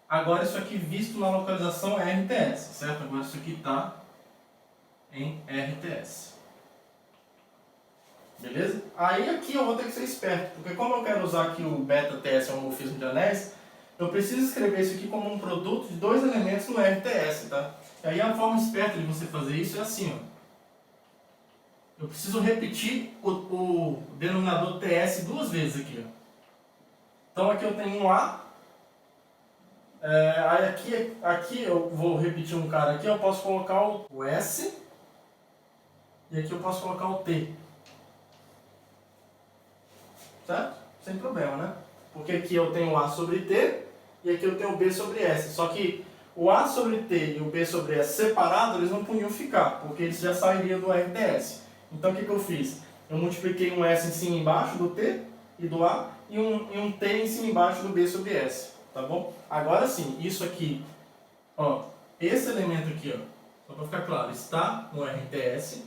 Agora isso aqui visto na localização é RTS, certo? Agora isso aqui está em RTS. Beleza? Aí aqui eu vou ter que ser esperto, porque como eu quero usar aqui o beta TS homomorfismo de anéis, eu preciso escrever isso aqui como um produto de dois elementos no RTS, tá? E aí a forma esperta de você fazer isso é assim, ó. Eu preciso repetir o denominador TS duas vezes aqui, ó. Então aqui eu tenho um A, aí aqui eu vou repetir um cara aqui, eu posso colocar o S, e aqui eu posso colocar o T. Certo? Sem problema, né? Porque aqui eu tenho A sobre T e aqui eu tenho o B sobre S. Só que o A sobre T e o B sobre S separados, eles não podiam ficar, porque eles já sairiam do RTS. Então o que eu fiz? Eu multipliquei um S em cima e embaixo do T e do A e um T em cima e embaixo do B sobre S. Tá bom? Agora sim, isso aqui, ó, esse elemento aqui, ó, só para ficar claro, está no RTS,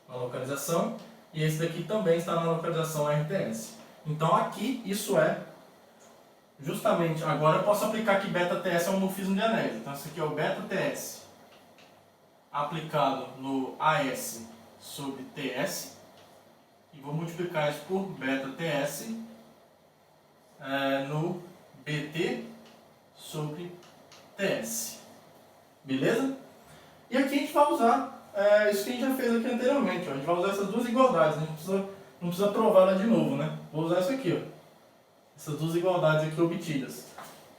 na localização, e esse daqui também está na localização RTS. Então aqui, isso é, justamente, agora eu posso aplicar que beta TS é um homomorfismo de anéis. Então isso aqui é o beta TS aplicado no AS sobre TS. E vou multiplicar isso por beta TS no BT sobre TS. Beleza? E aqui a gente vai usar isso que a gente já fez aqui anteriormente. Ó. A gente vai usar essas duas igualdades. A gente não precisa provar ela de novo, né? Vou usar isso aqui, ó. Essas duas igualdades aqui obtidas.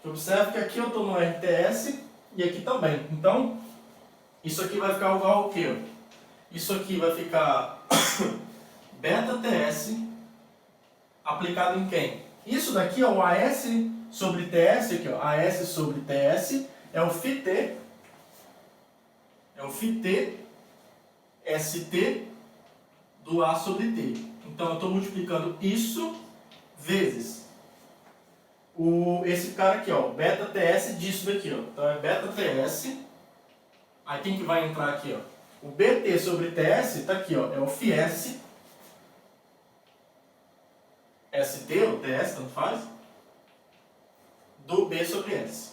Observe que aqui eu estou no RTS e aqui também. Então, isso aqui vai ficar igual ao quê? Isso aqui vai ficar beta TS aplicado em quem? Isso daqui é o AS sobre TS, aqui, ó. AS sobre TS é o φT, ST do A sobre T. Então eu estou multiplicando isso vezes esse cara aqui, ó, beta TS disso daqui, ó. Então é beta TS. Aí quem que vai entrar aqui, ó? O BT sobre TS está aqui, ó, é o FIS ST ou TS, tanto faz, do B sobre S.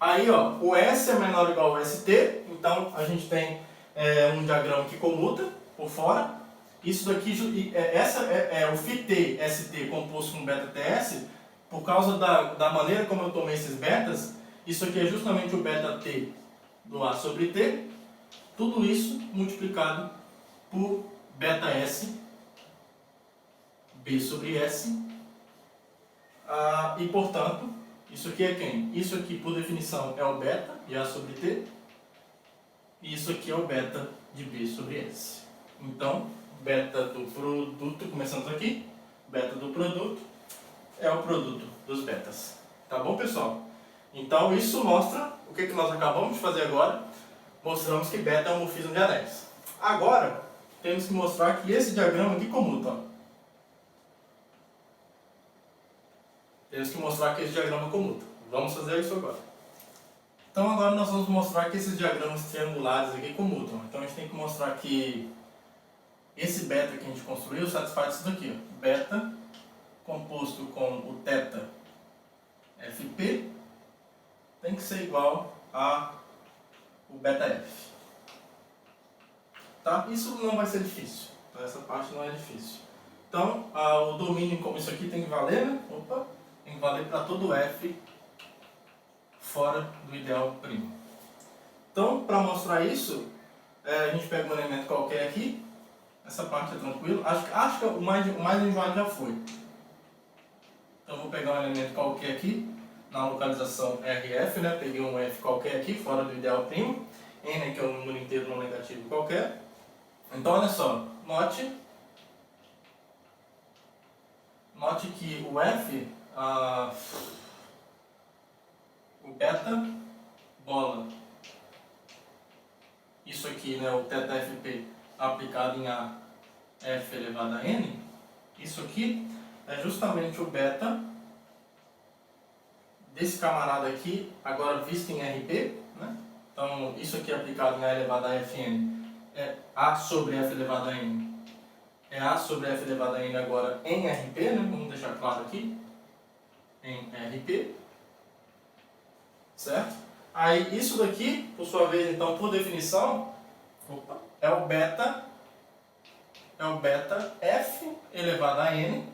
Aí, ó, o S é menor ou igual ao ST, então a gente tem um diagrama que comuta por fora. Isso daqui, essa é o φT ST composto com beta TS, por causa da maneira como eu tomei esses betas. Isso aqui é justamente o beta T do A sobre T, tudo isso multiplicado por beta S, B sobre S, e portanto, isso aqui é quem? Isso aqui, por definição, é o beta de A sobre T, e isso aqui é o beta de B sobre S. Então, beta do produto, começamos aqui, beta do produto é o produto dos betas. Tá bom, pessoal? Então, isso mostra o que nós acabamos de fazer agora. Mostramos que beta é um homomorfismo de anéis. Agora, temos que mostrar que esse diagrama aqui comuta. Ó. Temos que mostrar que esse diagrama comuta. Vamos fazer isso agora. Então agora nós vamos mostrar que esses diagramas triangulares aqui comutam. Então a gente tem que mostrar que esse beta que a gente construiu satisfaz isso daqui. Ó. Beta composto com o θ FP tem que ser igual a o beta F. Tá? Isso não vai ser difícil. Então, essa parte não é difícil. Então, o domínio, como isso aqui tem que valer, né? Opa, tem que valer para todo F fora do ideal primo. Então, para mostrar isso, a gente pega um elemento qualquer aqui. Essa parte é tranquilo. Acho que o mais enjoado já foi. Então, eu vou pegar um elemento qualquer aqui, na localização RF, né? Peguei um F qualquer aqui, fora do ideal primo. N, que é um número inteiro não negativo qualquer. Então, olha só. Note que o F, o beta, bola, isso aqui, né, o θFP aplicado em A, F elevado a N, isso aqui é justamente o beta desse camarada aqui, agora visto em RP, né? Então, isso aqui aplicado em A elevado a Fn é A sobre F elevado a N. É A sobre F elevado a N agora em RP, né? Vamos deixar claro aqui. Em RP. Certo? Aí, isso daqui, por sua vez, então, por definição, é o beta o beta f elevado a n,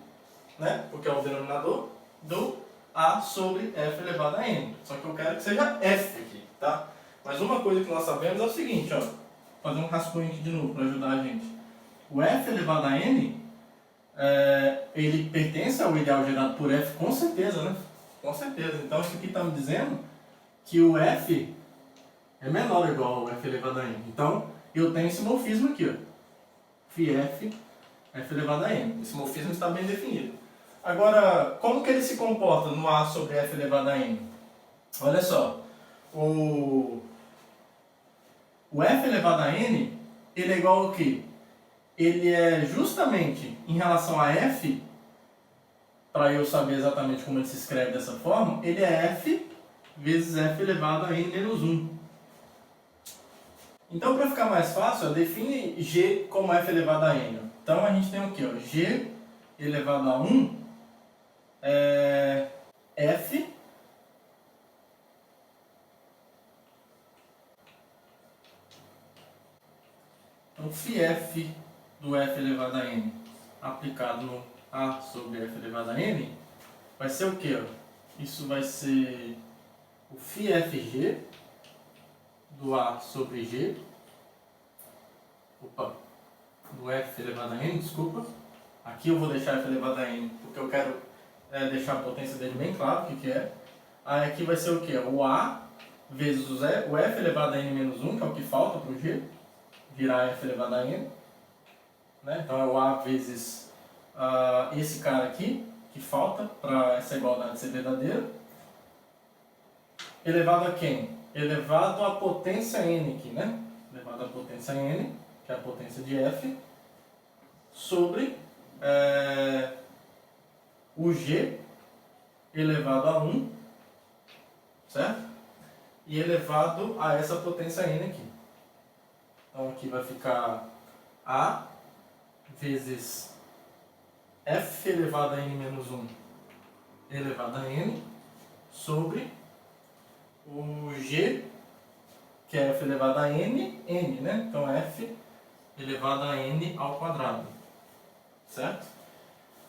né? Porque é o denominador do a sobre f elevado a n. Só que eu quero que seja f aqui, tá? Mas uma coisa que nós sabemos é o seguinte, ó. Vou fazer um rascunho aqui de novo para ajudar a gente. O f elevado a n, ele pertence ao ideal gerado por f com certeza, né? Com certeza. Então isso aqui está me dizendo que o f é menor ou igual ao f elevado a n. Então eu tenho esse morfismo aqui, ó. Φf, f elevado a n. Esse morfismo está bem definido. Agora, como que ele se comporta no a sobre f elevado a n? Olha só, o f elevado a n, ele é igual ao quê? Ele é justamente em relação a f, para eu saber exatamente como ele se escreve dessa forma, ele é f vezes f elevado a n menos 1. Então, para ficar mais fácil, define g como f elevado a n. Então, a gente tem o quê? Ó? G elevado a 1 é f então, φf do f elevado a n aplicado no a sobre f elevado a n vai ser o quê? Ó? Isso vai ser o φfg do a sobre g, do f elevado a n, desculpa. Aqui eu vou deixar f elevado a n porque eu quero deixar a potência dele bem claro o que é. Aí aqui vai ser o que? O a vezes o f elevado a n menos 1, que é o que falta para o g, virar f elevado a n. Né? Então é o a vezes esse cara aqui, que falta para essa igualdade ser verdadeira. Elevado a quem? Elevado à potência n aqui, né? Elevado à potência n, que é a potência de f, sobre o g elevado a 1, certo? E elevado a essa potência n aqui. Então aqui vai ficar a vezes f elevado a n menos 1 elevado a n sobre o g, que é f elevado a n, né? Então f elevado a n ao quadrado, certo?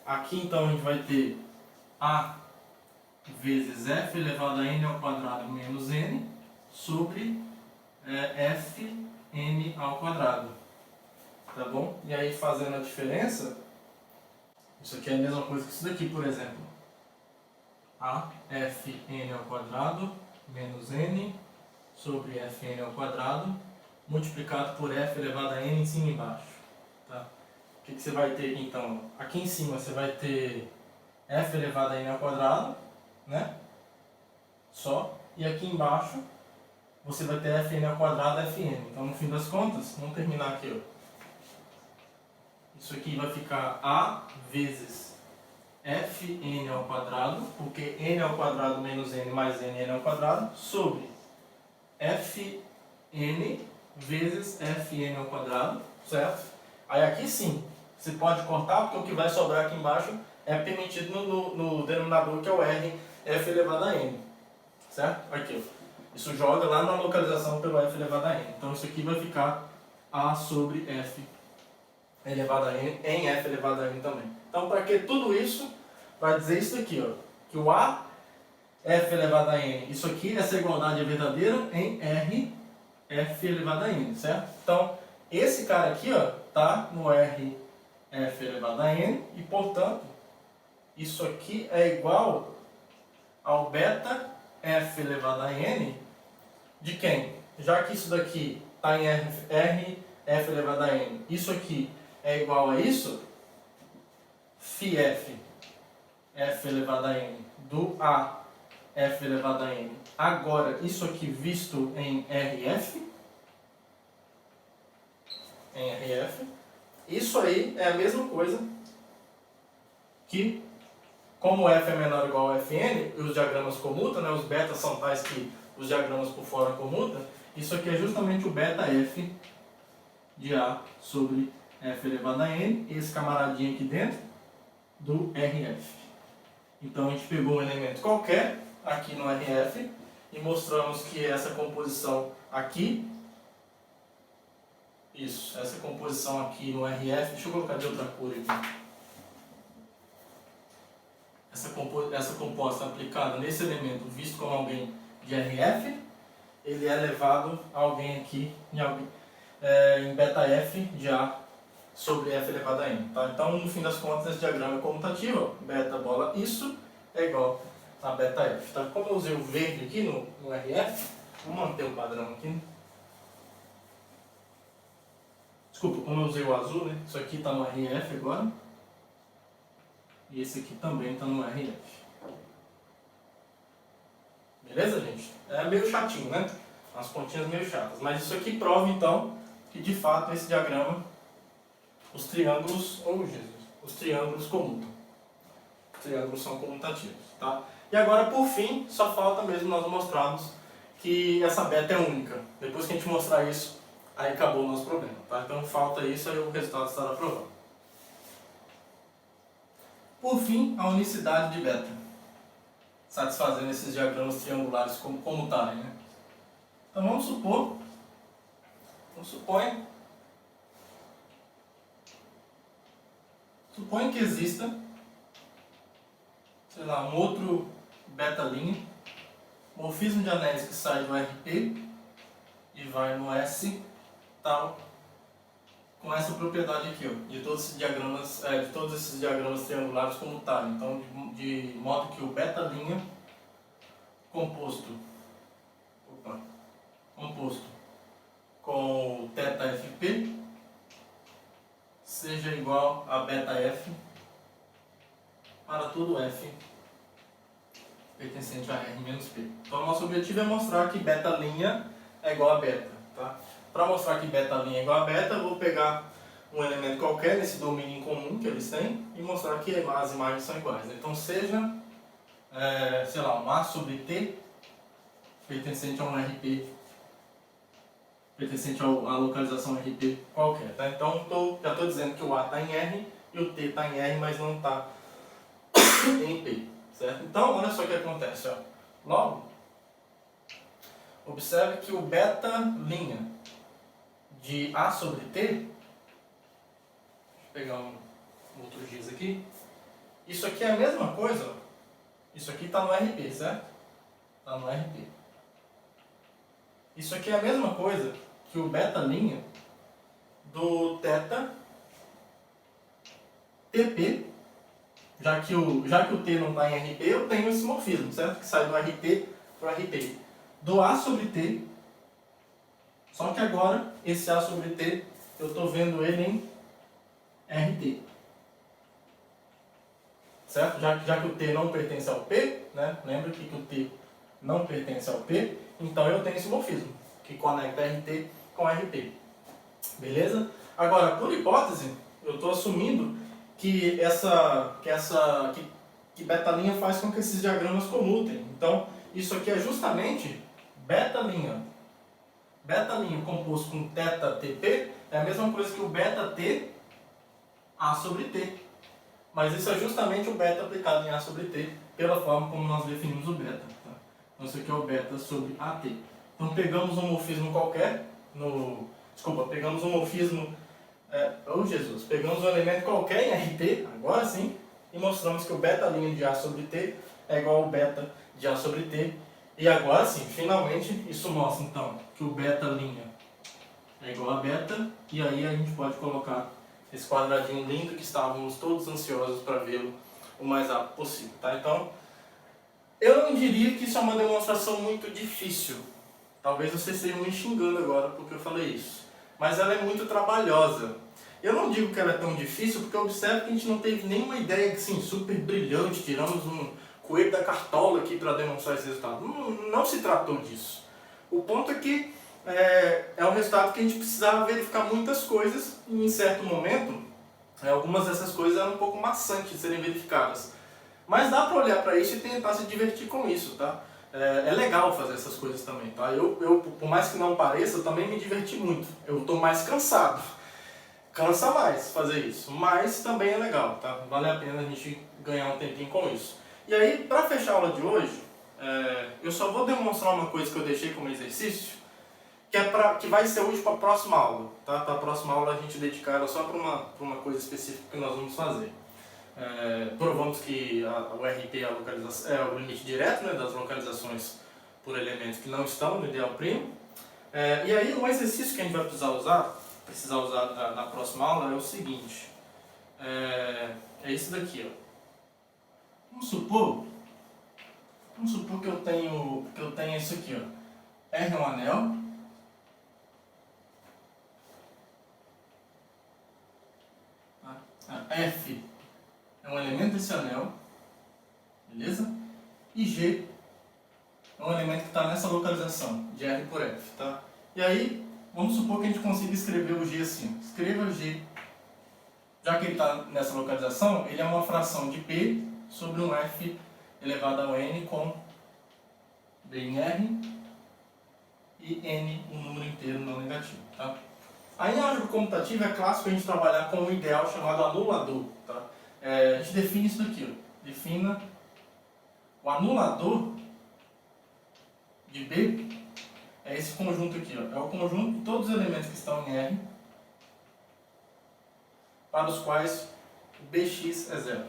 Aqui então a gente vai ter a vezes f elevado a n ao quadrado menos n sobre f n ao quadrado, tá bom? E aí fazendo a diferença, isso aqui é a mesma coisa que isso daqui, por exemplo. A f n ao quadrado menos n sobre f n ao quadrado multiplicado por f elevado a n em cima e embaixo. Tá? O que você vai ter aqui então? Aqui em cima você vai ter f elevado a n ao quadrado, né? Só. E aqui embaixo você vai ter fn ao quadrado fn. Então no fim das contas, vamos terminar aqui, ó. Isso aqui vai ficar a vezes fn ao quadrado, porque n ao quadrado menos n mais n ao quadrado, sobre fn vezes fn ao quadrado, certo? Aí aqui sim, você pode cortar, porque o que vai sobrar aqui embaixo é permitido no denominador, que é o r f elevado a n, certo? Aqui, ó. Isso joga lá na localização pelo f elevado a n. Então isso aqui vai ficar a sobre f elevado a n em f elevado a n também. Então, para que tudo isso? Vai dizer isso aqui, ó, que o a f elevado a n, isso aqui, essa igualdade é verdadeira em r f elevado a n, certo? Então, esse cara aqui, ó, tá no r f elevado a n e, portanto, isso aqui é igual ao beta f elevado a n de quem? Já que isso daqui está em r f elevado a n, isso aqui é igual a isso, φf f elevado a n do a f elevado a n. Agora, isso aqui visto em rf, isso aí é a mesma coisa que, como f é menor ou igual a fn, e os diagramas comutam, né, os betas são tais que os diagramas por fora comutam, isso aqui é justamente o beta f de a sobre f elevado a n, esse camaradinho aqui dentro do rf. Então a gente pegou um elemento qualquer aqui no rf e mostramos que essa composição aqui, Isso, essa composição aqui no RF, deixa eu colocar de outra cor aqui. Essa composta aplicada nesse elemento visto como alguém de RF, ele é levado a alguém aqui em beta F de A sobre F elevado a N. Tá? Então, no fim das contas, esse diagrama é comutativo, beta bola isso é igual a beta F. Tá? Como eu usei o verde aqui no RF, vou manter o padrão aqui. Desculpa, como eu usei o azul, né? Isso aqui está no RF agora. E esse aqui também está no RF. Beleza, gente? É meio chatinho, né? As pontinhas meio chatas. Mas isso aqui prova, então, que de fato esse diagrama, os triângulos, os triângulos comutam. Os triângulos são comutativos, tá? E agora, por fim, só falta mesmo nós mostrarmos que essa beta é única. Depois que a gente mostrar isso, aí acabou o nosso problema, tá? Então falta isso, aí o resultado estará provado. Por fim, a unicidade de beta, satisfazendo esses diagramas triangulares como comutarem, né? Então vamos suponha que exista, sei lá, um outro beta-linha, morfismo de anéis que sai do RP e vai no S, tal, com essa propriedade aqui, ó, de todos esses diagramas triangulares comutarem. Então, de modo que o beta-linha composto com o θFP seja igual a beta F para todo F pertencente a R menos P. Então, nosso objetivo é mostrar que beta-linha é igual a beta. Tá? Para mostrar que beta-linha é igual a beta, eu vou pegar um elemento qualquer nesse domínio em comum que eles têm e mostrar que as imagens são iguais. Então, seja, sei lá, um A sobre T pertencente a um RP, pertencente à localização RP qualquer. Tá? Então, já estou dizendo que o A está em R e o T está em R, mas não está em P. Certo? Então, olha só o que acontece. Ó. Logo, observe que o beta-linha de A sobre T, deixa eu pegar um outro giz aqui, isso aqui é a mesma coisa, ó. Isso aqui está no RP, certo? Está no RP. Isso aqui é a mesma coisa que o beta-linha do θ TP, já que o T não está em RP, eu tenho esse morfismo, certo? Que sai do RT para o RP. Do A sobre T, só que agora esse A sobre T, eu estou vendo ele em RT. Certo? Já que o T não pertence ao P, né? Lembra que o T não pertence ao P, então eu tenho esse morfismo, que conecta RT com RP. Beleza? Agora, por hipótese, eu estou assumindo que beta-linha faz com que esses diagramas comutem. Então, isso aqui é justamente beta-linha composto com θTP, é a mesma coisa que o beta-T A sobre T. Mas isso é justamente o beta aplicado em A sobre T, pela forma como nós definimos o beta. Tá? Então, isso aqui é o beta sobre AT. Então, pegamos um morfismo qualquer, pegamos um morfismo, pegamos um elemento qualquer em RT, agora sim, e mostramos que o beta-linha de A sobre T é igual ao beta de A sobre T. E agora sim, finalmente, isso mostra então que o beta-linha é igual a beta, e aí a gente pode colocar esse quadradinho lindo que estávamos todos ansiosos para vê-lo o mais rápido possível. Tá? Então, eu não diria que isso é uma demonstração muito difícil. Talvez vocês estejam me xingando agora porque eu falei isso. Mas ela é muito trabalhosa. Eu não digo que ela é tão difícil porque eu observo que a gente não teve nenhuma ideia assim, super brilhante, tiramos um coelho da cartola aqui para demonstrar esse resultado. Não se tratou disso. O ponto é que é um resultado que a gente precisava verificar muitas coisas e em certo momento algumas dessas coisas eram um pouco maçantes de serem verificadas. Mas dá para olhar para isso e tentar se divertir com isso, tá? É legal fazer essas coisas também, tá? Eu, por mais que não pareça, eu também me diverti muito. Eu estou mais cansado. Cansa mais fazer isso, mas também é legal, tá? Vale a pena a gente ganhar um tempinho com isso. E aí, para fechar a aula de hoje, eu só vou demonstrar uma coisa que eu deixei como exercício, que que vai ser útil para a próxima aula. Tá? Para a próxima aula a gente dedicar ela só para uma coisa específica que nós vamos fazer. Provamos que o RT é o limite direto, né, das localizações por elementos que não estão no ideal primo. E aí um exercício que a gente vai precisar usar na próxima aula é o seguinte. É esse daqui, ó. Vamos supor que eu tenho isso aqui, ó. R é um anel. F é um elemento desse anel, beleza? E G é um elemento que está nessa localização, de R por F, tá? E aí, vamos supor que a gente consiga escrever o G assim. Escreva o G, já que ele está nessa localização, ele é uma fração de P sobre um F elevado ao N com B em R e N um número inteiro não negativo, tá? Aí em álgebra computativa é clássico a gente trabalhar com um ideal chamado anulador, tá? A gente define isso daqui, ó. Defina o anulador de B, é esse conjunto aqui, ó. É o conjunto de todos os elementos que estão em R para os quais o Bx é zero.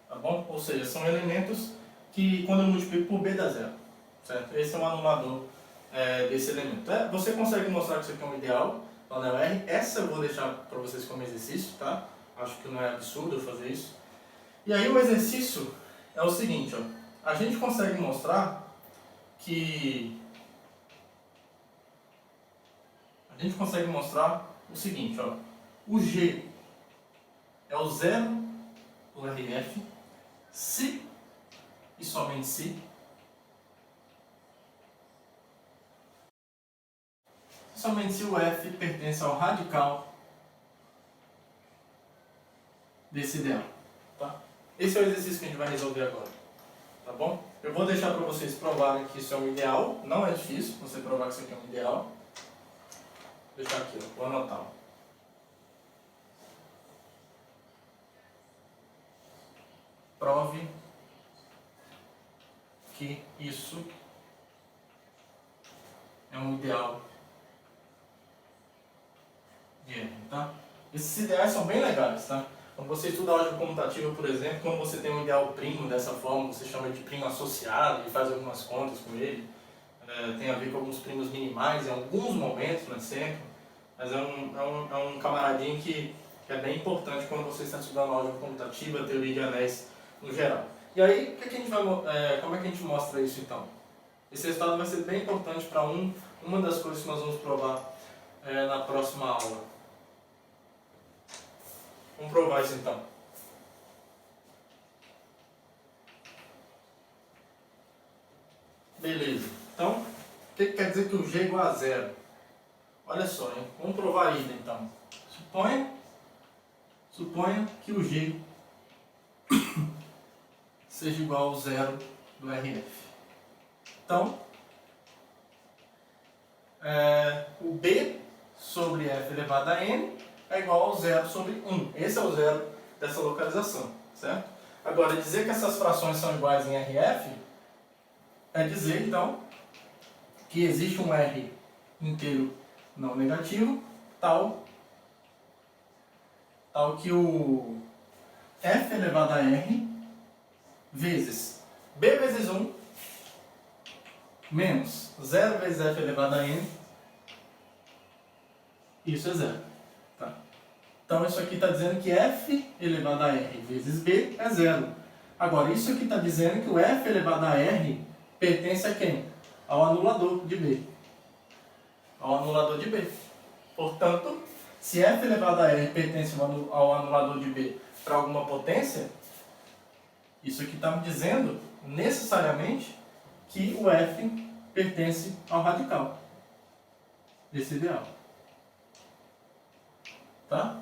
Tá bom? Ou seja, são elementos que quando eu multiplico por B dá zero. Certo? Esse é o anulador desse elemento. Você consegue mostrar que isso aqui é um ideal do anel R. Essa eu vou deixar para vocês como exercício, tá? Acho que não é absurdo eu fazer isso. E aí o exercício é o seguinte, ó. A gente consegue mostrar que... A gente consegue mostrar o seguinte, ó. O G é o zero do RF se e somente se o F pertence ao radical desse ideal. Tá? Esse é o exercício que a gente vai resolver agora. Tá bom? Eu vou deixar para vocês provarem que isso é um ideal. Não é difícil você provar que isso aqui é um ideal. Vou deixar aqui, ó. Vou anotar. Ó. Prove que isso é um ideal de R, tá? Esses ideais são bem legais, tá? Quando você estuda álgebra comutativa, por exemplo, quando você tem um ideal primo dessa forma, você chama de primo associado e faz algumas contas com ele. Tem a ver com alguns primos minimais em alguns momentos, não é sempre, mas é um camaradinho que é bem importante quando você está estudando álgebra comutativa, teoria de anéis no geral. E aí, como é que a gente mostra isso então? Esse resultado vai ser bem importante para uma das coisas que nós vamos provar na próxima aula. Vamos provar isso então. Beleza. Então, o que quer dizer que o G é igual a zero? Olha só, hein? Vamos provar isso então. Suponha que o G seja igual ao zero do RF. Então, o B sobre F elevado a N é igual ao zero sobre 1. Esse é o zero dessa localização, certo? Agora, dizer que essas frações são iguais em RF é dizer, então, que existe um R inteiro não negativo, tal que o F elevado a R vezes B vezes 1 menos 0 vezes F elevado a N, isso é zero. Tá? Então isso aqui está dizendo que F elevado a R vezes B é zero. Agora isso aqui está dizendo que o F elevado a R pertence a quem? Ao anulador de B. Ao anulador de B. Portanto, se F elevado a R pertence ao anulador de B para alguma potência, isso aqui está me dizendo necessariamente que o F pertence ao radical desse ideal. Tá?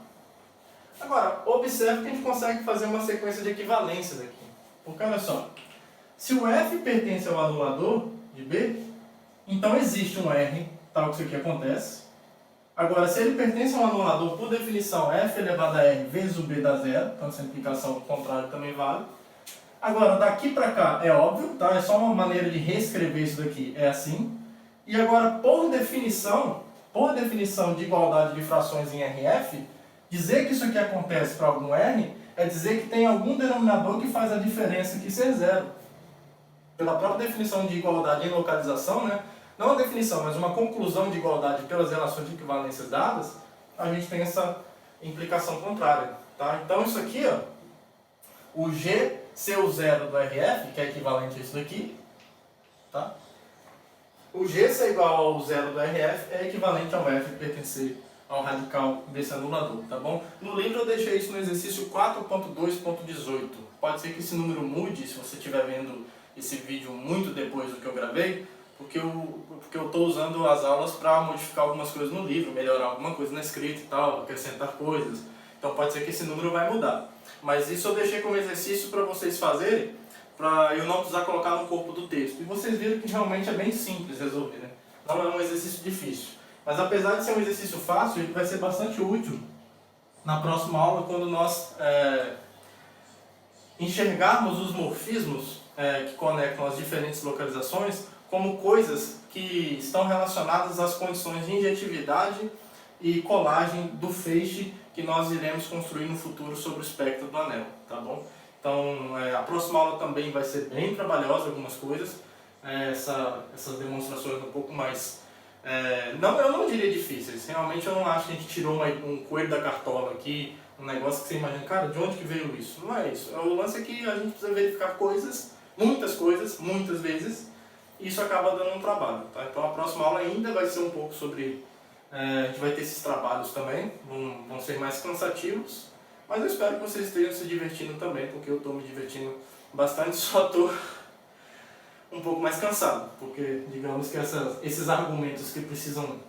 Agora, observe que a gente consegue fazer uma sequência de equivalências aqui. Porque olha só, se o F pertence ao anulador de B, então existe um R, tal que isso aqui acontece. Agora, se ele pertence ao anulador, por definição, F elevado a R vezes o B dá zero, então essa implicação contrária também vale. Agora, daqui para cá é óbvio, tá? É só uma maneira de reescrever isso daqui, é assim. E agora, por definição de igualdade de frações em RF, dizer que isso aqui acontece para algum R é dizer que tem algum denominador que faz a diferença aqui ser zero. Pela própria definição de igualdade em localização, né? Não a definição, mas uma conclusão de igualdade pelas relações de equivalências dadas, a gente tem essa implicação contrária. Tá? Então isso aqui, ó, o G ser o zero do RF, que é equivalente a isso daqui, tá? O G ser igual ao zero do RF é equivalente ao F pertencer ao radical desse anulador, tá bom? No livro eu deixei isso no exercício 4.2.18. Pode ser que esse número mude se você estiver vendo esse vídeo muito depois do que eu gravei, porque eu estou usando as aulas para modificar algumas coisas no livro, melhorar alguma coisa na escrita e tal, acrescentar coisas. Então pode ser que esse número vai mudar. Mas isso eu deixei como exercício para vocês fazerem, para eu não precisar colocar no corpo do texto. E vocês viram que realmente é bem simples resolver, né? Não é um exercício difícil. Mas apesar de ser um exercício fácil, ele vai ser bastante útil na próxima aula, quando nós enxergarmos os morfismos que conectam as diferentes localizações como coisas que estão relacionadas às condições de injetividade e colagem do feixe que nós iremos construir no futuro sobre o espectro do anel, tá bom? Então, a próxima aula também vai ser bem trabalhosa, algumas coisas, essas demonstrações um pouco mais, eu não diria difíceis, realmente eu não acho que a gente tirou um coelho da cartola aqui, um negócio que você imagina, cara, de onde que veio isso? Não é isso, o lance é que a gente precisa verificar coisas, muitas vezes, e isso acaba dando um trabalho, tá? Então a próxima aula ainda vai ser um pouco sobre, a gente vai ter esses trabalhos também, vão ser mais cansativos, mas eu espero que vocês estejam se divertindo também, porque eu estou me divertindo bastante, só estou um pouco mais cansado, porque digamos que esses argumentos que precisam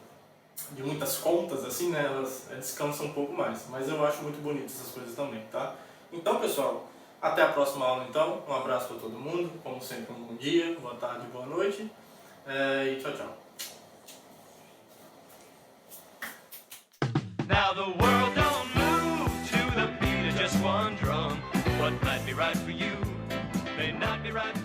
de muitas contas, assim, né, elas descansam um pouco mais, mas eu acho muito bonito essas coisas também, tá? Então, pessoal, até a próxima aula então, um abraço para todo mundo, como sempre um bom dia, boa tarde, boa noite, e tchau, tchau. Now the world don't move to the beat of just one drum. What might be right for you may not be right for